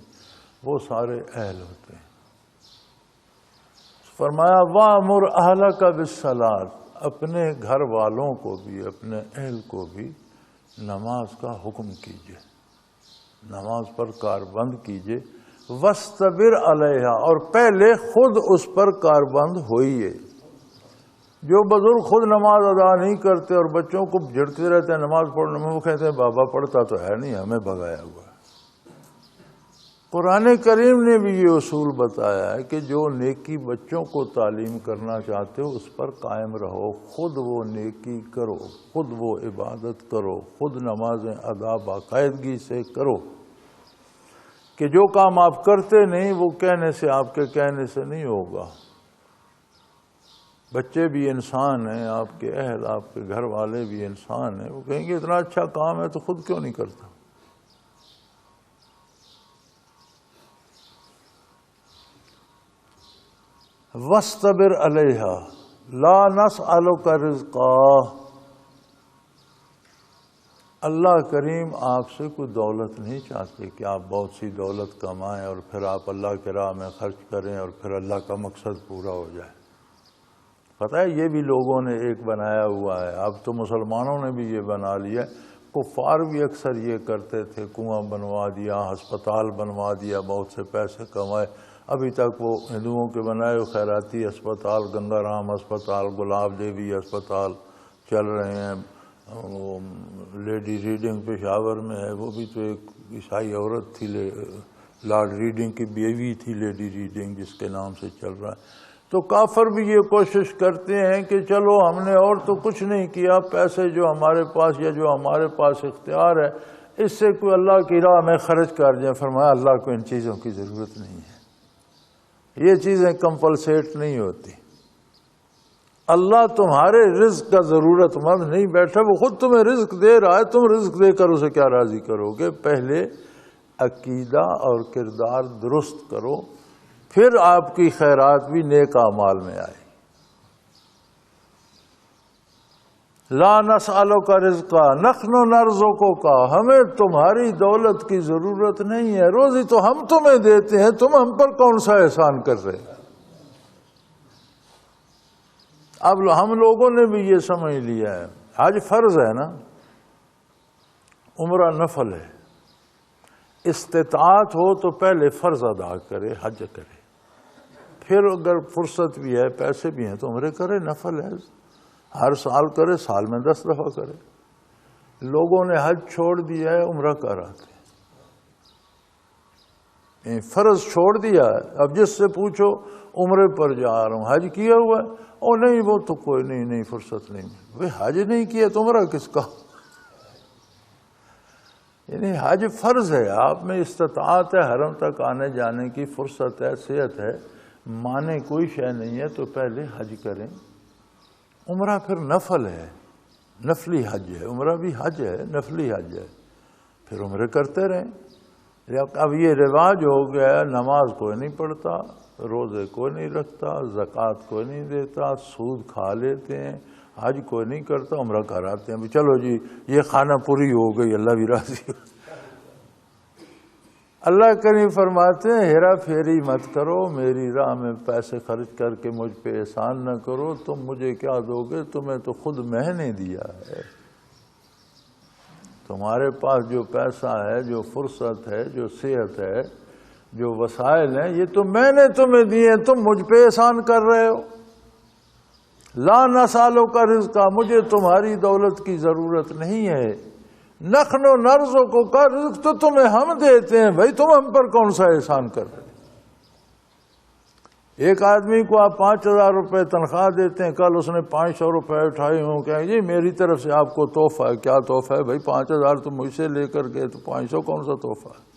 وہ سارے اہل ہوتے ہیں۔ فرمایا وَأْمُرْ أَهْلَكَ بِالصَّلَاةِ، اپنے گھر والوں کو بھی، اپنے اہل کو بھی نماز کا حکم کیجئے، نماز پر کاربند کیجئے، وَاسْتَبِرْ عَلَيْهَا، اور پہلے خود اس پر کاربند ہوئیے۔ جو بزرگ خود نماز ادا نہیں کرتے اور بچوں کو جھڑتے رہتے ہیں نماز پڑھنے میں، وہ کہتے ہیں بابا پڑھتا تو ہے نہیں، ہمیں بھگایا ہوا ہے۔ قرآن کریم نے بھی یہ اصول بتایا ہے کہ جو نیکی بچوں کو تعلیم کرنا چاہتے ہو اس پر قائم رہو، خود وہ نیکی کرو، خود وہ عبادت کرو، خود نمازیں ادا باقاعدگی سے کرو، کہ جو کام آپ کرتے نہیں وہ کہنے سے، آپ کے کہنے سے نہیں ہوگا۔ بچے بھی انسان ہیں، آپ کے اہل، آپ کے گھر والے بھی انسان ہیں، وہ کہیں گے اتنا اچھا کام ہے تو خود کیوں نہیں کرتا؟ وَاسْتَبِرْ عَلَيْهَا لَا نَسْأَلُكَ رِزْقًا، اللہ کریم آپ سے کوئی دولت نہیں چاہتے کہ آپ بہت سی دولت کمائیں اور پھر آپ اللہ کے راہ میں خرچ کریں اور پھر اللہ کا مقصد پورا ہو جائے۔ پتہ ہے یہ بھی لوگوں نے ایک بنایا ہوا ہے، اب تو مسلمانوں نے بھی یہ بنا لیا، کفار بھی اکثر یہ کرتے تھے، کنواں بنوا دیا، ہسپتال بنوا دیا، بہت سے پیسے کمائے۔ ابھی تک وہ ہندوؤں کے بنائے ہوئے خیراتی اسپتال، گنگا رام اسپتال، گلاب دیوی اسپتال چل رہے ہیں۔ وہ لیڈی ریڈنگ پشاور میں ہے، وہ بھی تو ایک عیسائی عورت تھی، لارڈ ریڈنگ کی بیوی تھی لیڈی ریڈنگ، جس کے نام سے چل رہا ہے۔ تو کافر بھی یہ کوشش کرتے ہیں کہ چلو ہم نے اور تو کچھ نہیں کیا، پیسے جو ہمارے پاس یا جو ہمارے پاس اختیار ہے اس سے کوئی اللہ کی راہ میں خرچ کر جائیں۔ فرمایا اللہ کو ان چیزوں کی ضرورت نہیں ہے، یہ چیزیں کمپلسیٹ نہیں ہوتی۔ اللہ تمہارے رزق کا ضرورت مند نہیں بیٹھا، وہ خود تمہیں رزق دے رہا ہے، تم رزق دے کر اسے کیا راضی کرو گے؟ پہلے عقیدہ اور کردار درست کرو، پھر آپ کی خیرات بھی نیک اعمال میں آئے۔ لا نسألک رزقا نحن نرزقک، ہمیں تمہاری دولت کی ضرورت نہیں ہے، روزی تو ہم تمہیں دیتے ہیں، تم ہم پر کون سا احسان کر رہے؟ اب ہم لوگوں نے بھی یہ سمجھ لیا ہے حج فرض ہے نا، عمرہ نفل ہے، استطاعت ہو تو پہلے فرض ادا کرے، حج کرے، پھر اگر فرصت بھی ہے، پیسے بھی ہیں تو عمرے کرے، نفل ہے، ہر سال کرے، سال میں 10 دفعہ کرے۔ لوگوں نے حج چھوڑ دیا ہے، عمرہ کراتے ہیں، فرض چھوڑ دیا ہے۔ اب جس سے پوچھو عمرے پر جا رہا ہوں، حج کیا ہوا ہے؟ او نہیں وہ تو کوئی نہیں فرصت نہیں۔ بھئی حج نہیں کیا تو عمرہ کس کا؟ یعنی حج فرض ہے، آپ میں استطاعت ہے، حرم تک آنے جانے کی فرصت ہے، صحت ہے، مانے کوئی شے نہیں ہے تو پہلے حج کریں۔ عمرہ پھر نفل ہے، نفلی حج ہے، عمرہ بھی حج ہے، نفلی حج ہے، پھر عمرے کرتے رہیں۔ اب یہ رواج ہو گیا ہے، نماز کوئی نہیں پڑھتا، روزے کوئی نہیں رکھتا، زکوٰۃ کوئی نہیں دیتا، سود کھا لیتے ہیں، حج کوئی نہیں کرتا، عمرہ کراتے ہیں۔ چلو جی یہ خانہ پوری ہو گئی، اللہ بھی راضی ہو۔ اللہ کریم فرماتے ہیں ہیرا پھیری مت کرو، میری راہ میں پیسے خرچ کر کے مجھ پہ احسان نہ کرو، تم مجھے کیا دو گے؟ تمہیں تو خود میں نے دیا ہے۔ تمہارے پاس جو پیسہ ہے، جو فرصت ہے، جو صحت ہے، جو وسائل ہیں، یہ تو میں نے تمہیں دیے، تم مجھ پہ احسان کر رہے ہو۔ لا نسألک رزقا، مجھے تمہاری دولت کی ضرورت نہیں ہے، نحن نرزقک، رزق تو تمہیں ہم دیتے ہیں، بھائی تم ہم پر کون سا احسان کر رہے؟ ایک آدمی کو آپ 5000 روپے تنخواہ دیتے ہیں، کل اس نے 500 روپے اٹھائے ہوں، کہ جی میری طرف سے آپ کو تحفہ ہے۔ کیا تحفہ ہے بھائی؟ 5000 تم مجھ سے لے کر گئے تو 500 کون سا تحفہ ہے؟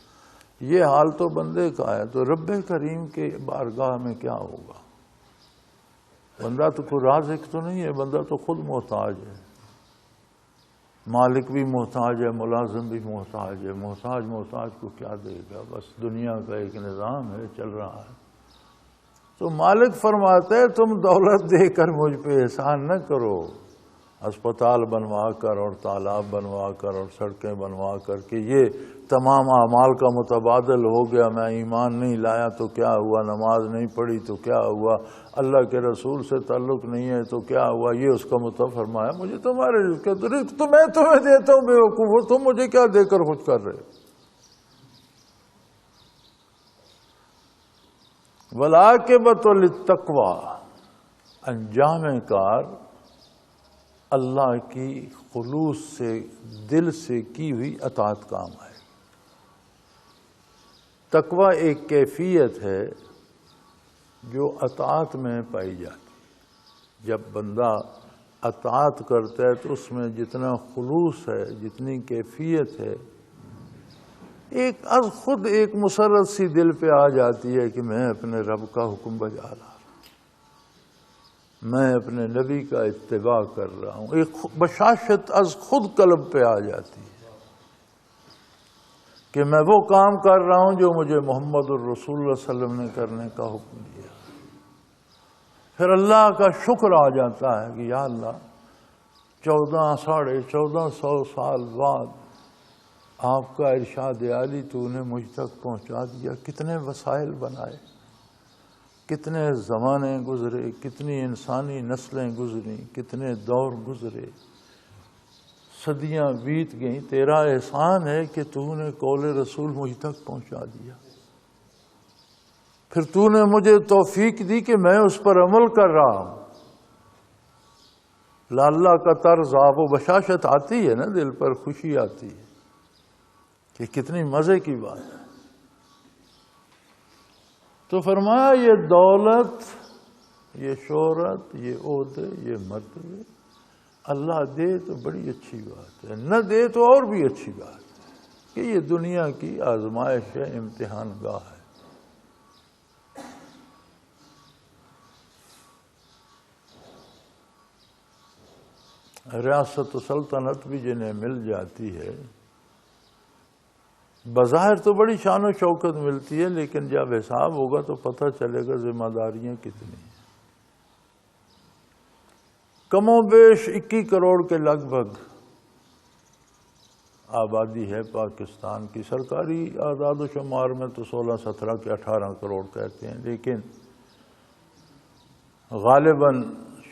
یہ حال تو بندے کا ہے، تو رب کریم کے بارگاہ میں کیا ہوگا؟ بندہ تو کوئی رازق تو نہیں ہے، بندہ تو خود محتاج ہے، مالک بھی محتاج ہے، ملازم بھی محتاج ہے، محتاج کو کیا دے گا؟ بس دنیا کا ایک نظام ہے، چل رہا ہے۔ تو مالک فرماتے ہیں تم دولت دے کر مجھ پہ احسان نہ کرو، اسپتال بنوا کر اور تالاب بنوا کر اور سڑکیں بنوا کر کے یہ تمام اعمال کا متبادل ہو گیا۔ میں ایمان نہیں لایا تو کیا ہوا؟ نماز نہیں پڑھی تو کیا ہوا؟ اللہ کے رسول سے تعلق نہیں ہے تو کیا ہوا؟ یہ اس کا مطلب فرمایا مجھے تمہارے رزق تو میں تمہیں دیتا ہوں، بے وقوف، تم مجھے کیا دے کر خوش کر رہے؟ والعاقبۃ للتقوی، انجام کار اللہ کی خلوص سے دل سے کی ہوئی اطاعت کام آئے۔ تقوی ایک کیفیت ہے جو اطاعت میں پائی جاتی ہے۔ جب بندہ اطاعت کرتا ہے تو اس میں جتنا خلوص ہے، جتنی کیفیت ہے، ایک از خود ایک مسرت سی دل پہ آ جاتی ہے کہ میں اپنے رب کا حکم بجا رہا ہوں، میں اپنے نبی کا اتباع کر رہا ہوں، ایک بشاشت از خود قلب پہ آ جاتی ہے کہ میں وہ کام کر رہا ہوں جو مجھے محمد الرسول اللہ صلی اللہ علیہ وسلم نے کرنے کا حکم دیا۔ پھر اللہ کا شکر آ جاتا ہے کہ یا اللہ 1400 سال بعد آپ کا ارشاد عالی تو نے مجھ تک پہنچا دیا۔ کتنے وسائل بنائے، کتنے زمانے گزرے، کتنی انسانی نسلیں گزریں، کتنے دور گزرے، صدیاں بیت گئیں، تیرا احسان ہے کہ تو نے قول رسول مجھ تک پہنچا دیا۔ پھر تو نے مجھے توفیق دی کہ میں اس پر عمل کر رہا ہوں۔ اللہ کا طرز آب و بشاشت آتی ہے نا، دل پر خوشی آتی ہے کہ کتنی مزے کی بات ہے۔ تو فرمایا یہ دولت، یہ شہرت، یہ عہدے، یہ مرتبے اللہ دے تو بڑی اچھی بات ہے، نہ دے تو اور بھی اچھی بات ہے کہ یہ دنیا کی آزمائش ہے، امتحان گاہ ہے۔ ریاست و سلطنت بھی جنہیں مل جاتی ہے بظاہر تو بڑی شان و شوکت ملتی ہے، لیکن جب حساب ہوگا تو پتہ چلے گا ذمہ داریاں کتنی ہیں۔ کم و بیش 21 کروڑ کے لگ بھگ آبادی ہے پاکستان کی، سرکاری اعداد و شمار میں تو 16-17 کے 18 کروڑ کہتے ہیں، لیکن غالباً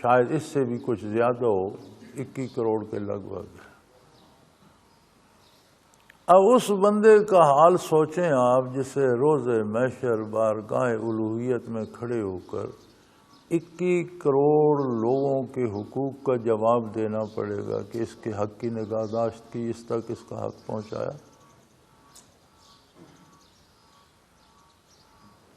شاید اس سے بھی کچھ زیادہ ہو، 21 کروڑ کے لگ بھگ۔ اب اس بندے کا حال سوچیں آپ جسے روز محشر بارگاہ الوہیت میں کھڑے ہو کر 21 کروڑ لوگوں کے حقوق کا جواب دینا پڑے گا کہ اس کے حق کی نگہداشت کی، اس تک اس کا حق پہنچایا۔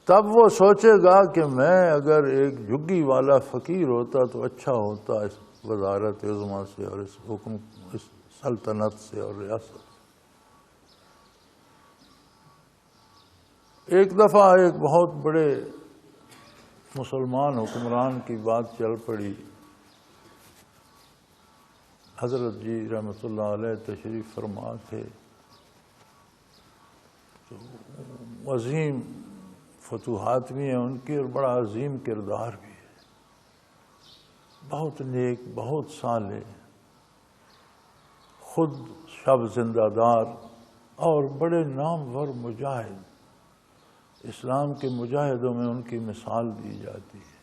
تب وہ سوچے گا کہ میں اگر ایک جھگی والا فقیر ہوتا تو اچھا ہوتا اس وزارت عظمیٰ سے اور اس حکم، اس سلطنت سے اور ریاست سے۔ ایک دفعہ ایک بہت بڑے مسلمان حکمران کی بات چل پڑی، حضرت جی رحمۃ اللہ علیہ تشریف فرما تھے، تو عظیم فتوحات بھی ہیں ان کی اور بڑا عظیم کردار بھی ہے، بہت نیک، بہت صالح، خود شب زندہ دار اور بڑے نامور مجاہد، اسلام کے مجاہدوں میں ان کی مثال دی جاتی ہے،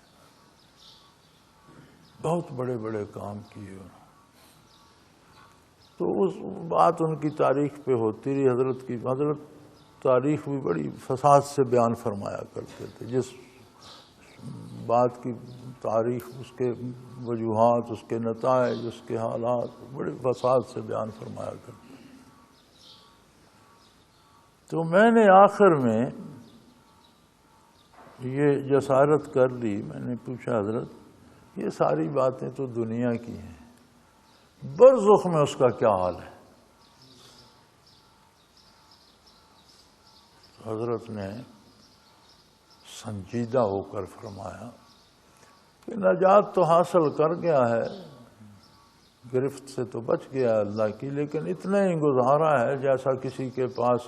بہت بڑے بڑے کام کیے انہوں۔ تو اس بات ان کی تاریخ پہ ہوتی رہی، حضرت تاریخ بھی بڑی فصاحت سے بیان فرمایا کرتے تھے، جس بات کی تاریخ، اس کے وجوہات، اس کے نتائج، اس کے حالات بڑی فصاحت سے بیان فرمایا کرتے تھے۔ تو میں نے آخر میں یہ جسارت کر لی، میں نے پوچھا حضرت یہ ساری باتیں تو دنیا کی ہیں، برزخ میں اس کا کیا حال ہے؟ حضرت نے سنجیدہ ہو کر فرمایا کہ نجات تو حاصل کر گیا ہے، گرفت سے تو بچ گیا اللہ کی، لیکن اتنا ہی گزارا ہے جیسا کسی کے پاس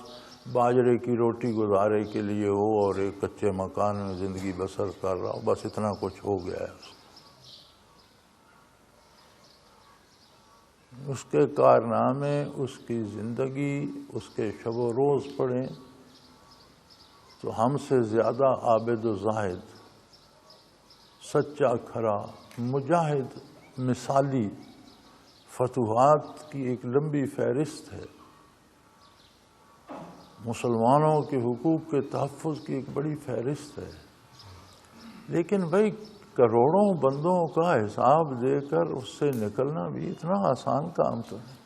باجرے کی روٹی گزارے کے لیے ہو اور ایک کچے مکان میں زندگی بسر کر رہا ہو، بس اتنا کچھ ہو گیا ہے اس کے کارنامے، اس کی زندگی، اس کے شب و روز پڑھیں تو ہم سے زیادہ عابد و زاہد، سچا کھرا مجاہد، مثالی فتوحات کی ایک لمبی فہرست ہے، مسلمانوں کے حقوق کے تحفظ کی ایک بڑی فہرست ہے، لیکن بھائی کروڑوں بندوں کا حساب دے کر اس سے نکلنا بھی اتنا آسان کام تو نہیں۔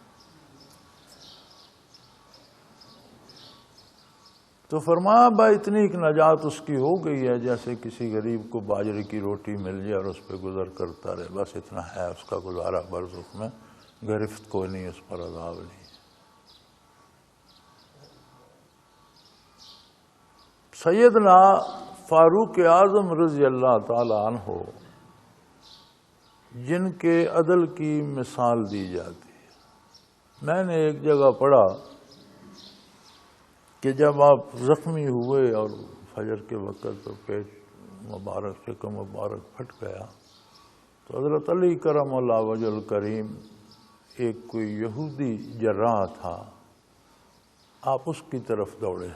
تو فرمایا بھائی اتنی ایک نجات اس کی ہو گئی ہے جیسے کسی غریب کو باجرے کی روٹی مل جائے اور اس پہ گزر کرتا رہے، بس اتنا ہے اس کا گزارا، برزخ میں گرفت کوئی نہیں، اس پر عذاب نہیں۔ سیدنا فاروق اعظم رضی اللہ تعالی عنہ جن کے عدل کی مثال دی جاتی ہے، میں نے ایک جگہ پڑھا کہ جب آپ زخمی ہوئے اور فجر کے وقت تو پیٹ مبارک شکم مبارک پھٹ گیا، تو حضرت علی کرم اللہ وجہ الکریم ایک کوئی یہودی جراح تھا، آپ اس کی طرف دوڑے،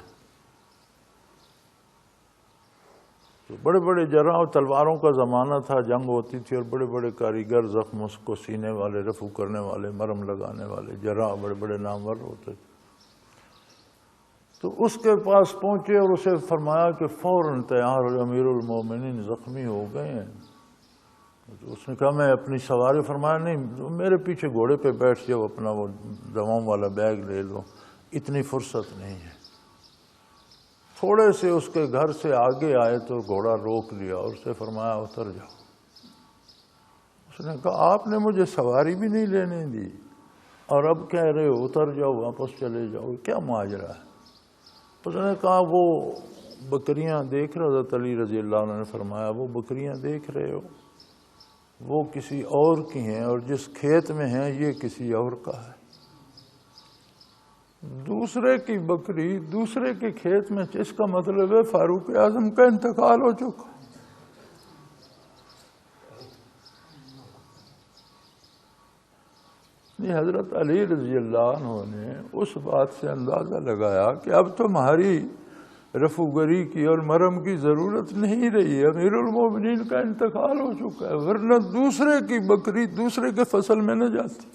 تو بڑے بڑے جراح، تلواروں کا زمانہ تھا، جنگ ہوتی تھی اور بڑے بڑے کاریگر زخم اس کو سینے والے، رفو کرنے والے، مرم لگانے والے جراح بڑے بڑے نامور ہوتے تھے۔ تو اس کے پاس پہنچے اور اسے فرمایا کہ فوراً تیار ہو، امیر المومنین زخمی ہو گئے ہیں۔ تو اس نے کہا میں اپنی سواری، فرمایا نہیں میرے پیچھے گھوڑے پہ بیٹھ جاؤ، اپنا وہ دواؤں والا بیگ لے لو، اتنی فرصت نہیں ہے۔ تھوڑے سے اس کے گھر سے آگے آئے تو گھوڑا روک لیا اور اسے فرمایا اتر جاؤ۔ اس نے کہا آپ نے مجھے سواری بھی نہیں لینے دی اور اب کہہ رہے ہو اتر جاؤ، واپس چلے جاؤ، کیا ماجرا ہے؟ اس نے کہا وہ بکریاں دیکھ رہے، حضرت علی رضی اللہ عنہ نے فرمایا وہ بکریاں دیکھ رہے ہو، وہ کسی اور کی ہیں، اور جس کھیت میں ہیں یہ کسی اور کا ہے۔ دوسرے کی بکری دوسرے کے کھیت میں، اس کا مطلب ہے فاروق اعظم کا انتقال ہو چکا۔ حضرت علی رضی اللہ عنہ نے اس بات سے اندازہ لگایا کہ اب تمہاری رفوگری کی اور مرم کی ضرورت نہیں رہی ہے، امیر المومنین کا انتقال ہو چکا ہے، ورنہ دوسرے کی بکری دوسرے کے فصل میں نہ جاتی۔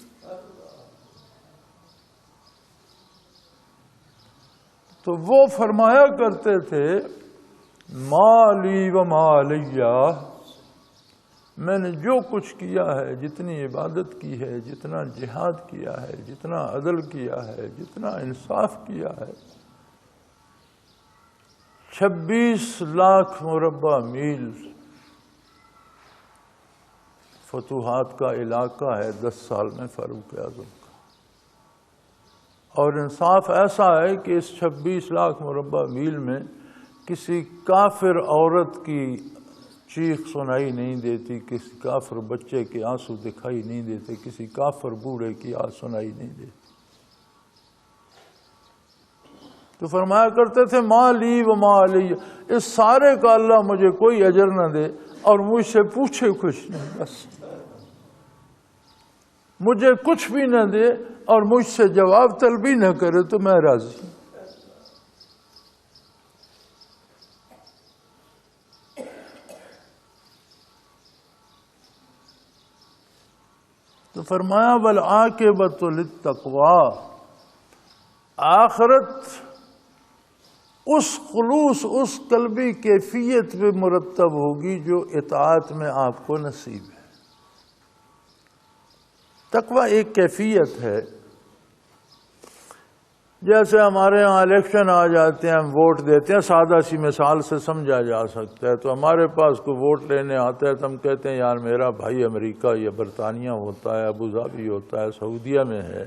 تو وہ فرمایا کرتے تھے مالی و مالیہ، میں نے جو کچھ کیا ہے، جتنی عبادت کی ہے، جتنا جہاد کیا ہے، جتنا عدل کیا ہے، جتنا انصاف کیا ہے، 26 لاکھ مربع میل فتوحات کا علاقہ ہے 10 سال میں فاروق اعظم کا، اور انصاف ایسا ہے کہ اس 26 لاکھ مربع میل میں کسی کافر عورت کی چیخ سنائی نہیں دیتی، کسی کافر بچے کے آنسو دکھائی نہیں دیتے، کسی کافر بوڑھے کی آواز سنائی نہیں دیتی۔ تو فرمایا کرتے تھے مالی و مالی، اس سارے کا اللہ مجھے کوئی اجر نہ دے اور مجھ سے پوچھے کچھ نہیں، بس مجھے کچھ بھی نہ دے اور مجھ سے جواب طلبی نہ کرے تو میں راضی ہوں۔ تو فرمایا والعاقبۃ للتقویٰ، آخرت اس خلوص، اس قلبی کیفیت پہ مرتب ہوگی جو اطاعت میں آپ کو نصیب ہے۔ تقویٰ ایک کیفیت ہے، جیسے ہمارے ہاں الیکشن آ جاتے ہیں، ہم ووٹ دیتے ہیں، سادہ سی مثال سے سمجھا جا سکتا ہے۔ تو ہمارے پاس کوئی ووٹ لینے آتا ہے تو ہم کہتے ہیں یار میرا بھائی امریکہ یا برطانیہ ہوتا ہے، ابو ظبی ہوتا ہے، سعودیہ میں ہے،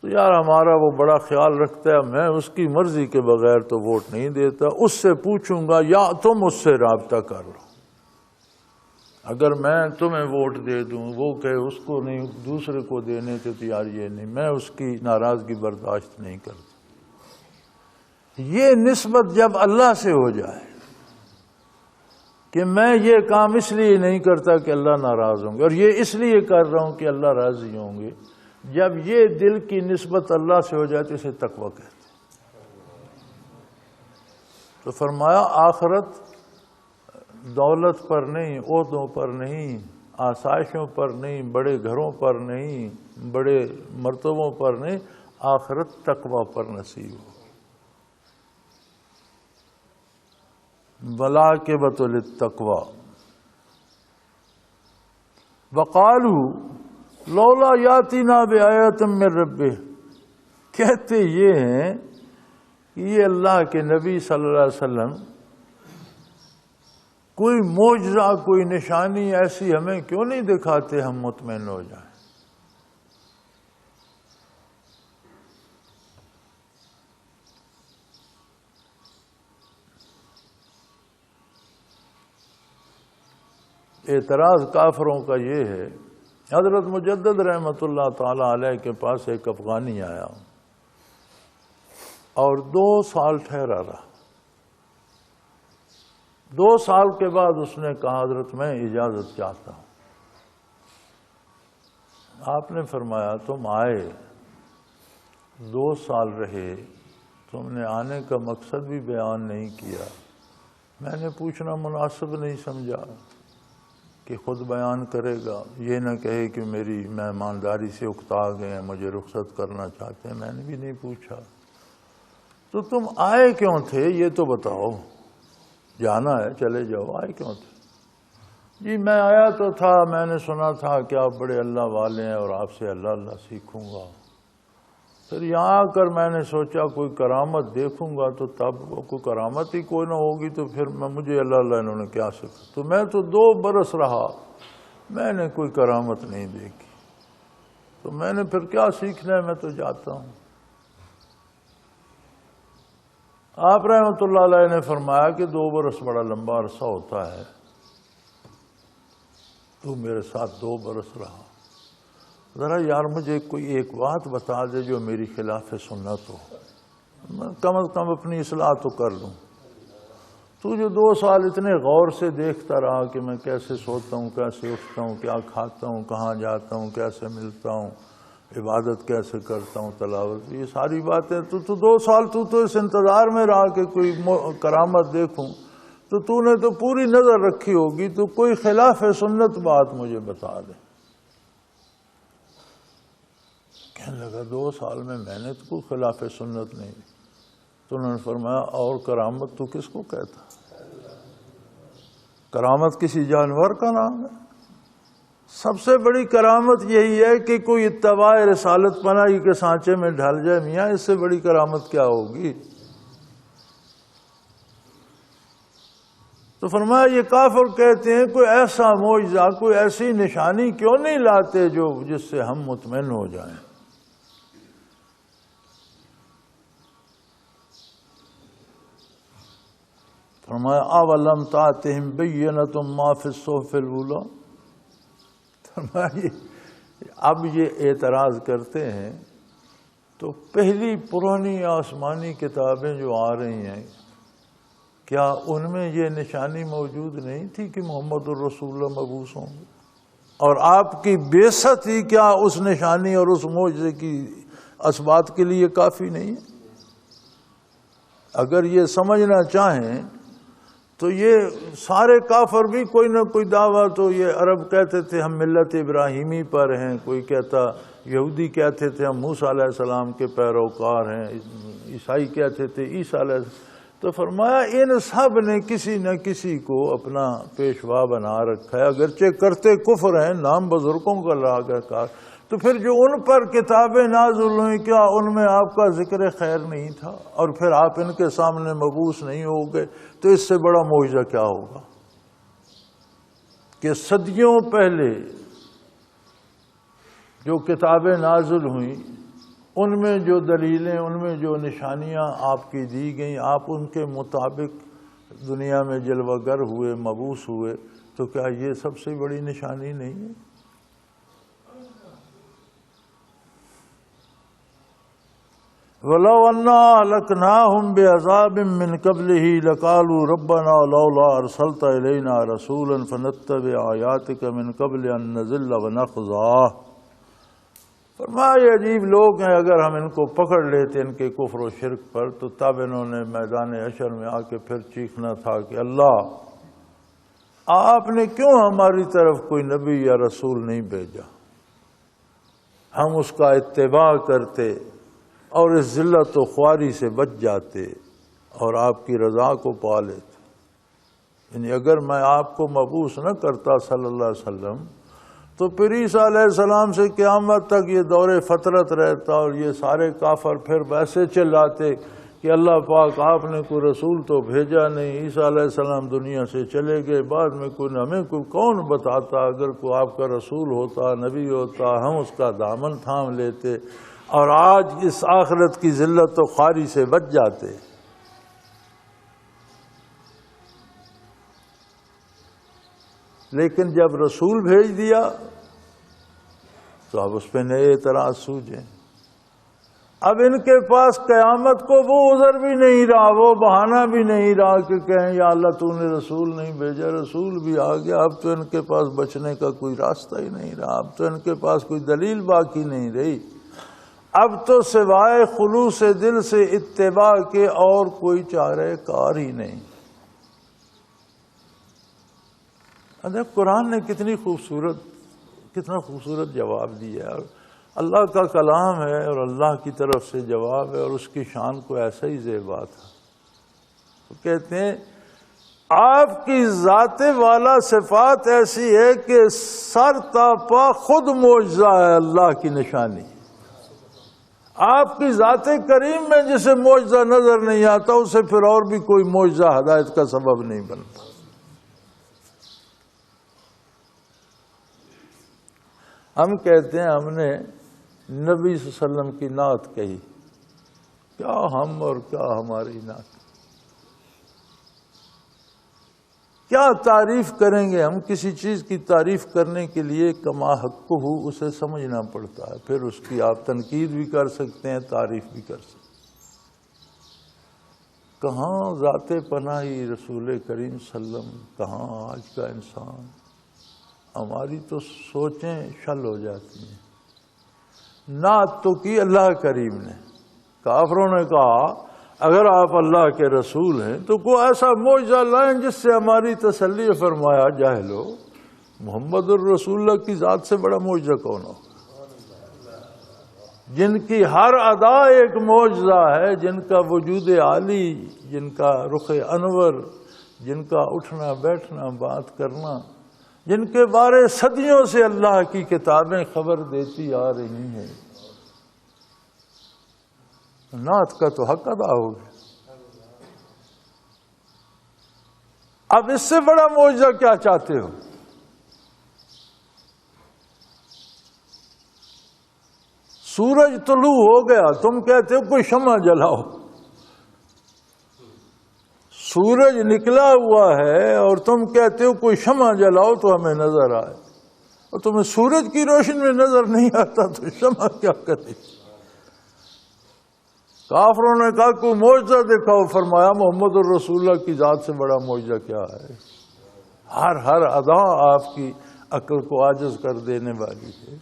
تو یار ہمارا وہ بڑا خیال رکھتا ہے، میں اس کی مرضی کے بغیر تو ووٹ نہیں دیتا، اس سے پوچھوں گا یا تم اس سے رابطہ کر لو۔ اگر میں تمہیں ووٹ دے دوں، وہ کہے اس کو نہیں، دوسرے کو دینے کے تیار، یہ نہیں، میں اس کی ناراضگی برداشت نہیں کرتا۔ یہ نسبت جب اللہ سے ہو جائے کہ میں یہ کام اس لیے نہیں کرتا کہ اللہ ناراض ہوں گے، اور یہ اس لیے کر رہا ہوں کہ اللہ راضی ہوں گے، جب یہ دل کی نسبت اللہ سے ہو جائے تو اسے تقویٰ کہتے ہیں۔ تو فرمایا آخرت دولت پر نہیں، عہدوں پر نہیں، آسائشوں پر نہیں، بڑے گھروں پر نہیں، بڑے مرتبوں پر نہیں، آخرت تقویٰ پر نصیب ہو۔ والعاقبۃ للتقوی۔ وقالوا لولا یاتینا بآیۃ من ربہ، کہتے یہ ہیں کہ یہ اللہ کے نبی صلی اللہ علیہ وسلم کوئی معجزہ، کوئی نشانی ایسی ہمیں کیوں نہیں دکھاتے، ہم مطمئن ہو جائیں۔ اعتراض کافروں کا یہ ہے، حضرت مجدد رحمۃ اللہ تعالی علیہ کے پاس ایک افغانی آیا اور 2 سال ٹھہرا رہا۔ 2 سال کے بعد اس نے کہا حضرت میں اجازت چاہتا ہوں۔ آپ نے فرمایا تم آئے 2 سال رہے، تم نے آنے کا مقصد بھی بیان نہیں کیا، میں نے پوچھنا مناسب نہیں سمجھا کہ خود بیان کرے گا، یہ نہ کہے کہ میری مہمانداری سے اکتا گئے ہیں، مجھے رخصت کرنا چاہتے ہیں، میں نے بھی نہیں پوچھا۔ تو تم آئے کیوں تھے یہ تو بتاؤ، جانا ہے چلے جاؤ، آئے کیوں تھے؟ جی میں آیا تو تھا، میں نے سنا تھا کہ آپ بڑے اللہ والے ہیں اور آپ سے اللہ اللہ سیکھوں گا، پھر یہاں آ کر میں نے سوچا کوئی کرامت دیکھوں گا، تو تب کوئی کرامت ہی کوئی نہ ہوگی تو پھر مجھے اللہ اللہ انہوں نے کیا سکھا، تو میں تو 2 برس رہا، میں نے کوئی کرامت نہیں دیکھی، تو میں نے پھر کیا سیکھنا ہے، میں تو جاتا ہوں۔ آپ رحمۃ اللہ علیہ نے فرمایا کہ 2 برس بڑا لمبا عرصہ ہوتا ہے، تو میرے ساتھ 2 برس رہا، ذرا یار مجھے کوئی ایک بات بتا دے جو میری خلاف سنت ہو، میں کم از کم اپنی اصلاح تو کر لوں۔ تو جو 2 سال اتنے غور سے دیکھتا رہا کہ میں کیسے سوتا ہوں، کیسے اٹھتا ہوں، کیا کھاتا ہوں، کہاں جاتا ہوں، کیسے ملتا ہوں، عبادت کیسے کرتا ہوں، تلاوت، یہ ساری باتیں تو 2 سال تو اس انتظار میں رہا کہ کوئی کرامت دیکھوں، تو نے تو پوری نظر رکھی ہوگی، تو کوئی خلاف سنت بات مجھے بتا دے۔ کہنے لگا 2 سال میں نے تو کوئی خلاف سنت نہیں دی۔ تو انہوں نے فرمایا اور کرامت تو کس کو کہتا؟ کرامت کسی جانور کا نام ہے؟ سب سے بڑی کرامت یہی ہے کہ کوئی اتباع رسالت پناہی کے سانچے میں ڈھل جائے، میاں اس سے بڑی کرامت کیا ہوگی؟ تو فرمایا یہ کافر کہتے ہیں کوئی ایسا معجزہ، کوئی ایسی نشانی کیوں نہیں لاتے جس سے ہم مطمئن ہو جائیں۔ فرمایا اولم تاتہم بینۃ ما فی الصحف الاولی، فرمایا اب یہ اعتراض کرتے ہیں تو پہلی پرانی آسمانی کتابیں جو آ رہی ہیں، کیا ان میں یہ نشانی موجود نہیں تھی کہ محمد الرسول اللہ مبعوث ہوں گے؟ اور آپ کی بعثت ہی کیا اس نشانی اور اس معجزے کی اثبات کے لیے کافی نہیں ہے؟ اگر یہ سمجھنا چاہیں تو یہ سارے کافر بھی کوئی نہ کوئی دعویٰ، تو یہ عرب کہتے تھے ہم ملت ابراہیمی پر ہیں، کوئی کہتا، یہودی کہتے تھے ہم موسیٰ علیہ السلام کے پیروکار ہیں، عیسائی کہتے تھے عیسیٰ علیہ السلام۔ تو فرمایا ان سب نے کسی نہ کسی کو اپنا پیشوا بنا رکھا ہے، اگرچہ کرتے کفر ہیں، نام بزرگوں کا لا کر کہا، تو پھر جو ان پر کتابیں نازل ہوئیں کیا ان میں آپ کا ذکر خیر نہیں تھا؟ اور پھر آپ ان کے سامنے مبعوث نہیں ہو گئے، تو اس سے بڑا معجزہ کیا ہوگا کہ صدیوں پہلے جو کتابیں نازل ہوئیں ان میں جو دلیلیں، ان میں جو نشانیاں آپ کی دی گئیں، آپ ان کے مطابق دنیا میں جلوہ گر ہوئے، مبعوث ہوئے، تو کیا یہ سب سے بڑی نشانی نہیں ہے؟ وَلَوْ أَنَّا أَهْلَكْنَاهُمْ بِعَذَابٍ مِّن قَبْلِهِ لَقَالُوا رَبَّنَا لَوْلَا أَرْسَلْتَ إِلَيْنَا رَسُولًا فَنَتَّبِعَ آيَاتِكَ مِن قَبْلِ أَن نَّذِلَّ وَنَخْزَىٰ۔ فرمایا یہ عجیب لوگ ہیں، اگر ہم ان کو پکڑ لیتے ان کے کفر و شرک پر، تو تب انہوں نے میدان حشر میں آ کے پھر چیخنا تھا کہ اللہ آپ نے کیوں ہماری طرف کوئی نبی یا رسول نہیں بھیجا، ہم اس کا اتباع کرتے اور اس ذلت و خواری سے بچ جاتے اور آپ کی رضا کو پا لیتے۔ یعنی اگر میں آپ کو مبعوث نہ کرتا صلی اللہ علیہ وسلم تو پھر عیسیٰ علیہ السلام سے قیامت تک یہ دور فطرت رہتا اور یہ سارے کافر پھر ویسے چلاتے کہ اللہ پاک آپ نے کوئی رسول تو بھیجا نہیں، عیسیٰ علیہ السلام دنیا سے چلے گئے، بعد میں ہمیں کون بتاتا، اگر کوئی آپ کا رسول ہوتا نبی ہوتا ہم اس کا دامن تھام لیتے اور آج اس آخرت کی ذلت و خواری سے بچ جاتے۔ لیکن جب رسول بھیج دیا تو اب اس پہ نئے اعتراض سوچیں۔ اب ان کے پاس قیامت کو وہ عذر بھی نہیں رہا، وہ بہانہ بھی نہیں رہا کہ کہیں یا اللہ تو نے رسول نہیں بھیجا، رسول بھی آ گیا، اب تو ان کے پاس بچنے کا کوئی راستہ ہی نہیں رہا، اب تو ان کے پاس کوئی دلیل باقی نہیں رہی، اب تو سوائے خلوص دل سے اتباع کے اور کوئی چارہ کار ہی نہیں۔ قرآن نے کتنا خوبصورت جواب دیا ہے، اور اللہ کا کلام ہے اور اللہ کی طرف سے جواب ہے اور اس کی شان کو ایسا ہی زیبا تھا۔ وہ کہتے ہیں آپ کی ذات والا صفات ایسی ہے کہ سر تا پا خود معجزہ ہے، اللہ کی نشانی۔ آپ کی ذات کریم میں جسے معجزہ نظر نہیں آتا اسے پھر اور بھی کوئی معجزہ ہدایت کا سبب نہیں بنتا۔ ہم کہتے ہیں ہم نے نبی صلی اللہ علیہ وسلم کی نعت کہی، کیا ہم اور کیا ہماری نعت، کیا تعریف کریں گے ہم؟ کسی چیز کی تعریف کرنے کے لیے کما حق ہو اسے سمجھنا پڑتا ہے، پھر اس کی آپ تنقید بھی کر سکتے ہیں، تعریف بھی کر سکتے ہیں۔ کہاں ذات پناہی رسول کریم صلی اللہ علیہ وسلم، کہاں آج کا انسان، ہماری تو سوچیں شل ہو جاتی ہیں۔ نعت تو کی اللہ کریم نے، کافروں نے کہا اگر آپ اللہ کے رسول ہیں تو کوئی ایسا معجزہ لائیں جس سے ہماری تسلی۔ فرمایا جاہلو، محمد الرسول اللہ کی ذات سے بڑا معجزہ کون ہو؟ جن کی ہر ادا ایک معجزہ ہے، جن کا وجود عالی، جن کا رخ انور، جن کا اٹھنا بیٹھنا بات کرنا، جن کے بارے صدیوں سے اللہ کی کتابیں خبر دیتی آ رہی ہیں، نعت کا تو حق ادا ہو گیا۔ اب اس سے بڑا معجزہ کیا چاہتے ہو؟ سورج طلوع ہو گیا، تم کہتے ہو کوئی شمع جلاؤ۔ سورج نکلا ہوا ہے اور تم کہتے ہو کوئی شمع جلاؤ تو ہمیں نظر آئے، اور تمہیں سورج کی روشنی میں نظر نہیں آتا تو شمع کیا کرے؟ کافروں نے کہا کوئی معجزہ دکھاؤ، فرمایا محمد الرسول اللہ کی ذات سے بڑا معجزہ کیا ہے؟ ہر ادا آپ کی عقل کو عاجز کر دینے والی ہے۔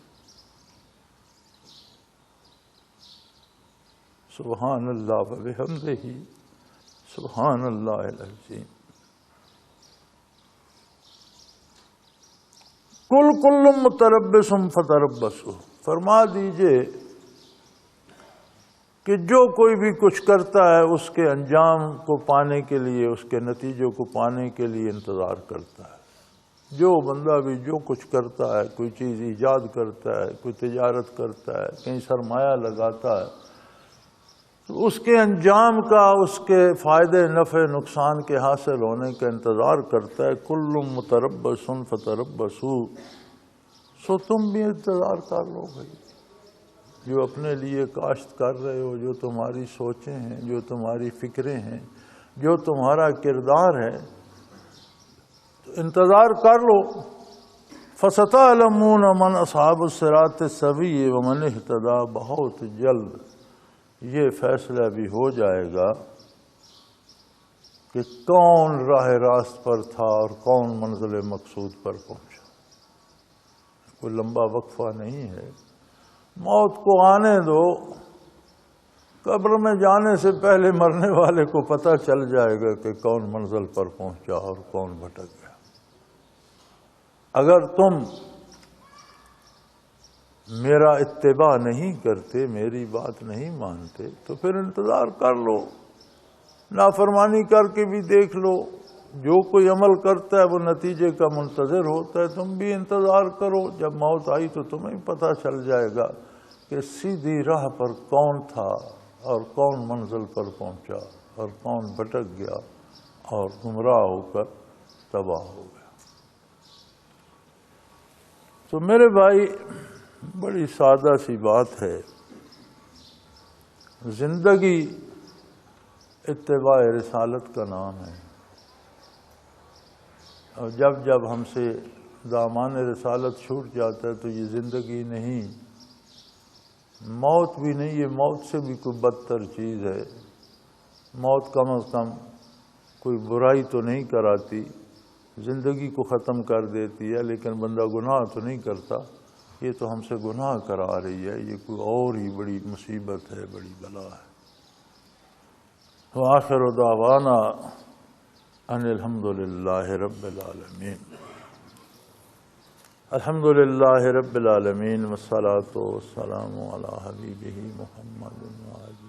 سبحان اللہ و بحمدہ، سبحان اللہ العظیم۔ کل متربص فتربصوا، فرما دیجئے کہ جو کوئی بھی کچھ کرتا ہے اس کے انجام کو پانے کے لیے، اس کے نتیجوں کو پانے کے لیے انتظار کرتا ہے۔ جو بندہ بھی جو کچھ کرتا ہے، کوئی چیز ایجاد کرتا ہے، کوئی تجارت کرتا ہے، کہیں سرمایہ لگاتا ہے، تو اس کے انجام کا، اس کے فائدے نفع نقصان کے حاصل ہونے کا انتظار کرتا ہے۔ کل متربص فتربصوا، سو تم بھی انتظار کر لو بھائی، جو اپنے لیے کاشت کر رہے ہو، جو تمہاری سوچیں ہیں، جو تمہاری فکریں ہیں، جو تمہارا کردار ہے، تو انتظار کر لو۔ فَسَتَعْلَمُونَ مَنْ أَصْحَابُ الصِّرَاطِ السَّوِيِّ وَمَنِ اهْتَدَىٰ، بہت جلد یہ فیصلہ بھی ہو جائے گا کہ کون راہ راست پر تھا اور کون منزل مقصود پر پہنچا۔ کوئی لمبا وقفہ نہیں ہے، موت کو آنے دو، قبر میں جانے سے پہلے مرنے والے کو پتہ چل جائے گا کہ کون منزل پر پہنچا اور کون بھٹک گیا۔ اگر تم میرا اتباع نہیں کرتے، میری بات نہیں مانتے، تو پھر انتظار کر لو، نافرمانی کر کے بھی دیکھ لو، جو کوئی عمل کرتا ہے وہ نتیجے کا منتظر ہوتا ہے. تم بھی انتظار کرو، جب موت آئی تو تمہیں پتہ چل جائے گا کہ سیدھی راہ پر کون تھا اور کون منزل پر پہنچا اور کون بھٹک گیا اور گمراہ ہو کر تباہ ہو گیا. تو میرے بھائی، بڑی سادہ سی بات ہے. زندگی اتباع رسالت کا نام ہے، اور جب جب ہم سے دامان رسالت چھوٹ جاتا ہے تو یہ زندگی نہیں، موت بھی نہیں. یہ موت سے بھی کوئی بدتر چیز ہے. موت کم از کم کوئی برائی تو نہیں کراتی، زندگی کو ختم کر دیتی ہے، لیکن بندہ گناہ تو نہیں کرتا. یہ تو ہم سے گناہ کرا رہی ہے. یہ کوئی اور ہی بڑی مصیبت ہے، بڑی بلا ہے. وآخر دعوانا ان الحمد للہ رب العالمین. الحمد للہ رب العالمین والصلاة والسلام علی حبیبہ محمد وآلہ.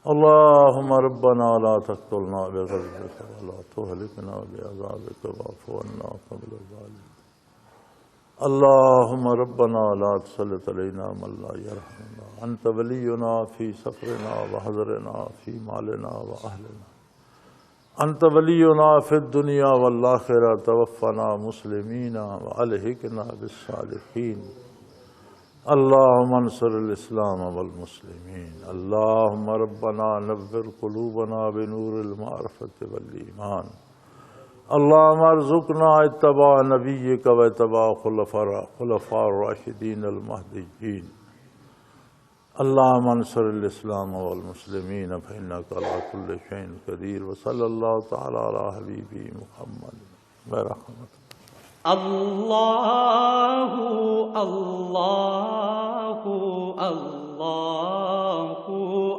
اللہم ربنا لا تقتلنا بغضبک ولا تہلکنا بعذابک واعف عنا قبل ذلک. اللہم ربنا لا تسلط علینا من لا یرحمنا. انت ولینا فی سفرنا وحضرنا فی مالنا واہلنا. انت ولینا فی الدنیا والآخرہ. توفنا مسلمین والحقنا بالصالحین. اللہم انصر الاسلام والمسلمین. اللہم ربنا نور قلوبنا بنور المعرفۃ والایمان. اللہم ارزقنا اتباع نبیک و اتباع خلفاء الراشدین المہدیین. اللہم انصر الاسلام والمسلمین فإنک علی کل شیء قدیر. وصلی اللہ تعالی علی حبیبی محمد برحمتہ. اللہ اللہ اللہ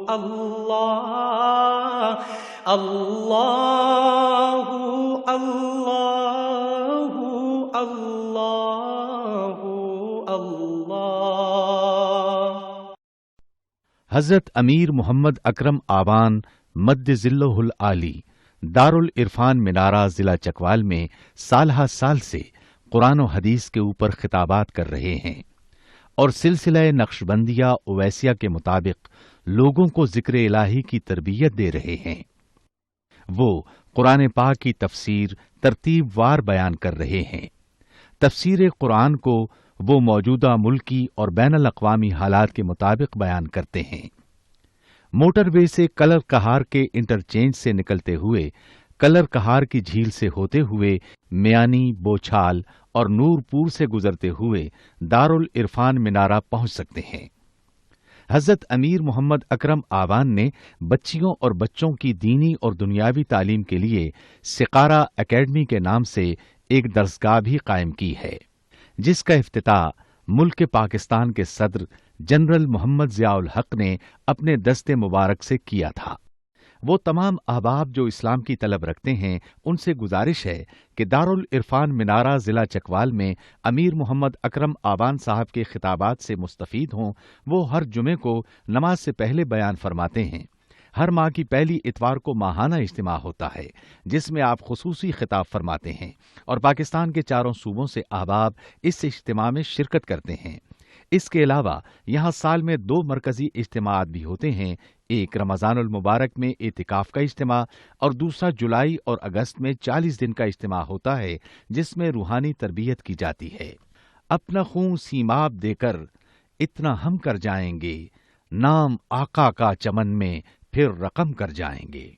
اللہ اللہ اللہ اللہ اللہ. حضرت امیر محمد اکرم آوان مد ظلہ العالی دارالعرفان منارہ ضلع چکوال میں سالہ سال سے قرآن و حدیث کے اوپر خطابات کر رہے ہیں اور سلسلہ نقشبندیہ اویسیہ کے مطابق لوگوں کو ذکر الہی کی تربیت دے رہے ہیں. وہ قرآن پاک کی تفسیر ترتیب وار بیان کر رہے ہیں. تفسیر قرآن کو وہ موجودہ ملکی اور بین الاقوامی حالات کے مطابق بیان کرتے ہیں. موٹر وے سے کلر کہار کے انٹرچینج سے نکلتے ہوئے کلر کہار کی جھیل سے ہوتے ہوئے میانی، بوچھال اور نور پور سے گزرتے ہوئے دارالعرفان منارہ پہنچ سکتے ہیں. حضرت امیر محمد اکرم آوان نے بچیوں اور بچوں کی دینی اور دنیاوی تعلیم کے لیے سقارہ اکیڈمی کے نام سے ایک درسگاہ بھی قائم کی ہے، جس کا افتتاح ملک پاکستان کے صدر جنرل محمد ضیاء الحق نے اپنے دست مبارک سے کیا تھا. وہ تمام احباب جو اسلام کی طلب رکھتے ہیں ان سے گزارش ہے کہ دارالعرفان منارہ ضلع چکوال میں امیر محمد اکرم آوان صاحب کے خطابات سے مستفید ہوں. وہ ہر جمعے کو نماز سے پہلے بیان فرماتے ہیں. ہر ماہ کی پہلی اتوار کو ماہانہ اجتماع ہوتا ہے جس میں آپ خصوصی خطاب فرماتے ہیں اور پاکستان کے چاروں صوبوں سے احباب اس اجتماع میں شرکت کرتے ہیں. اس کے علاوہ یہاں سال میں 2 مرکزی اجتماعات بھی ہوتے ہیں. ایک رمضان المبارک میں اعتکاف کا اجتماع اور دوسرا جولائی اور اگست میں 40 دن کا اجتماع ہوتا ہے جس میں روحانی تربیت کی جاتی ہے. اپنا خون سیماب دے کر اتنا ہم کر جائیں گے، نام آقا کا چمن میں پھر رقم کر جائیں گے.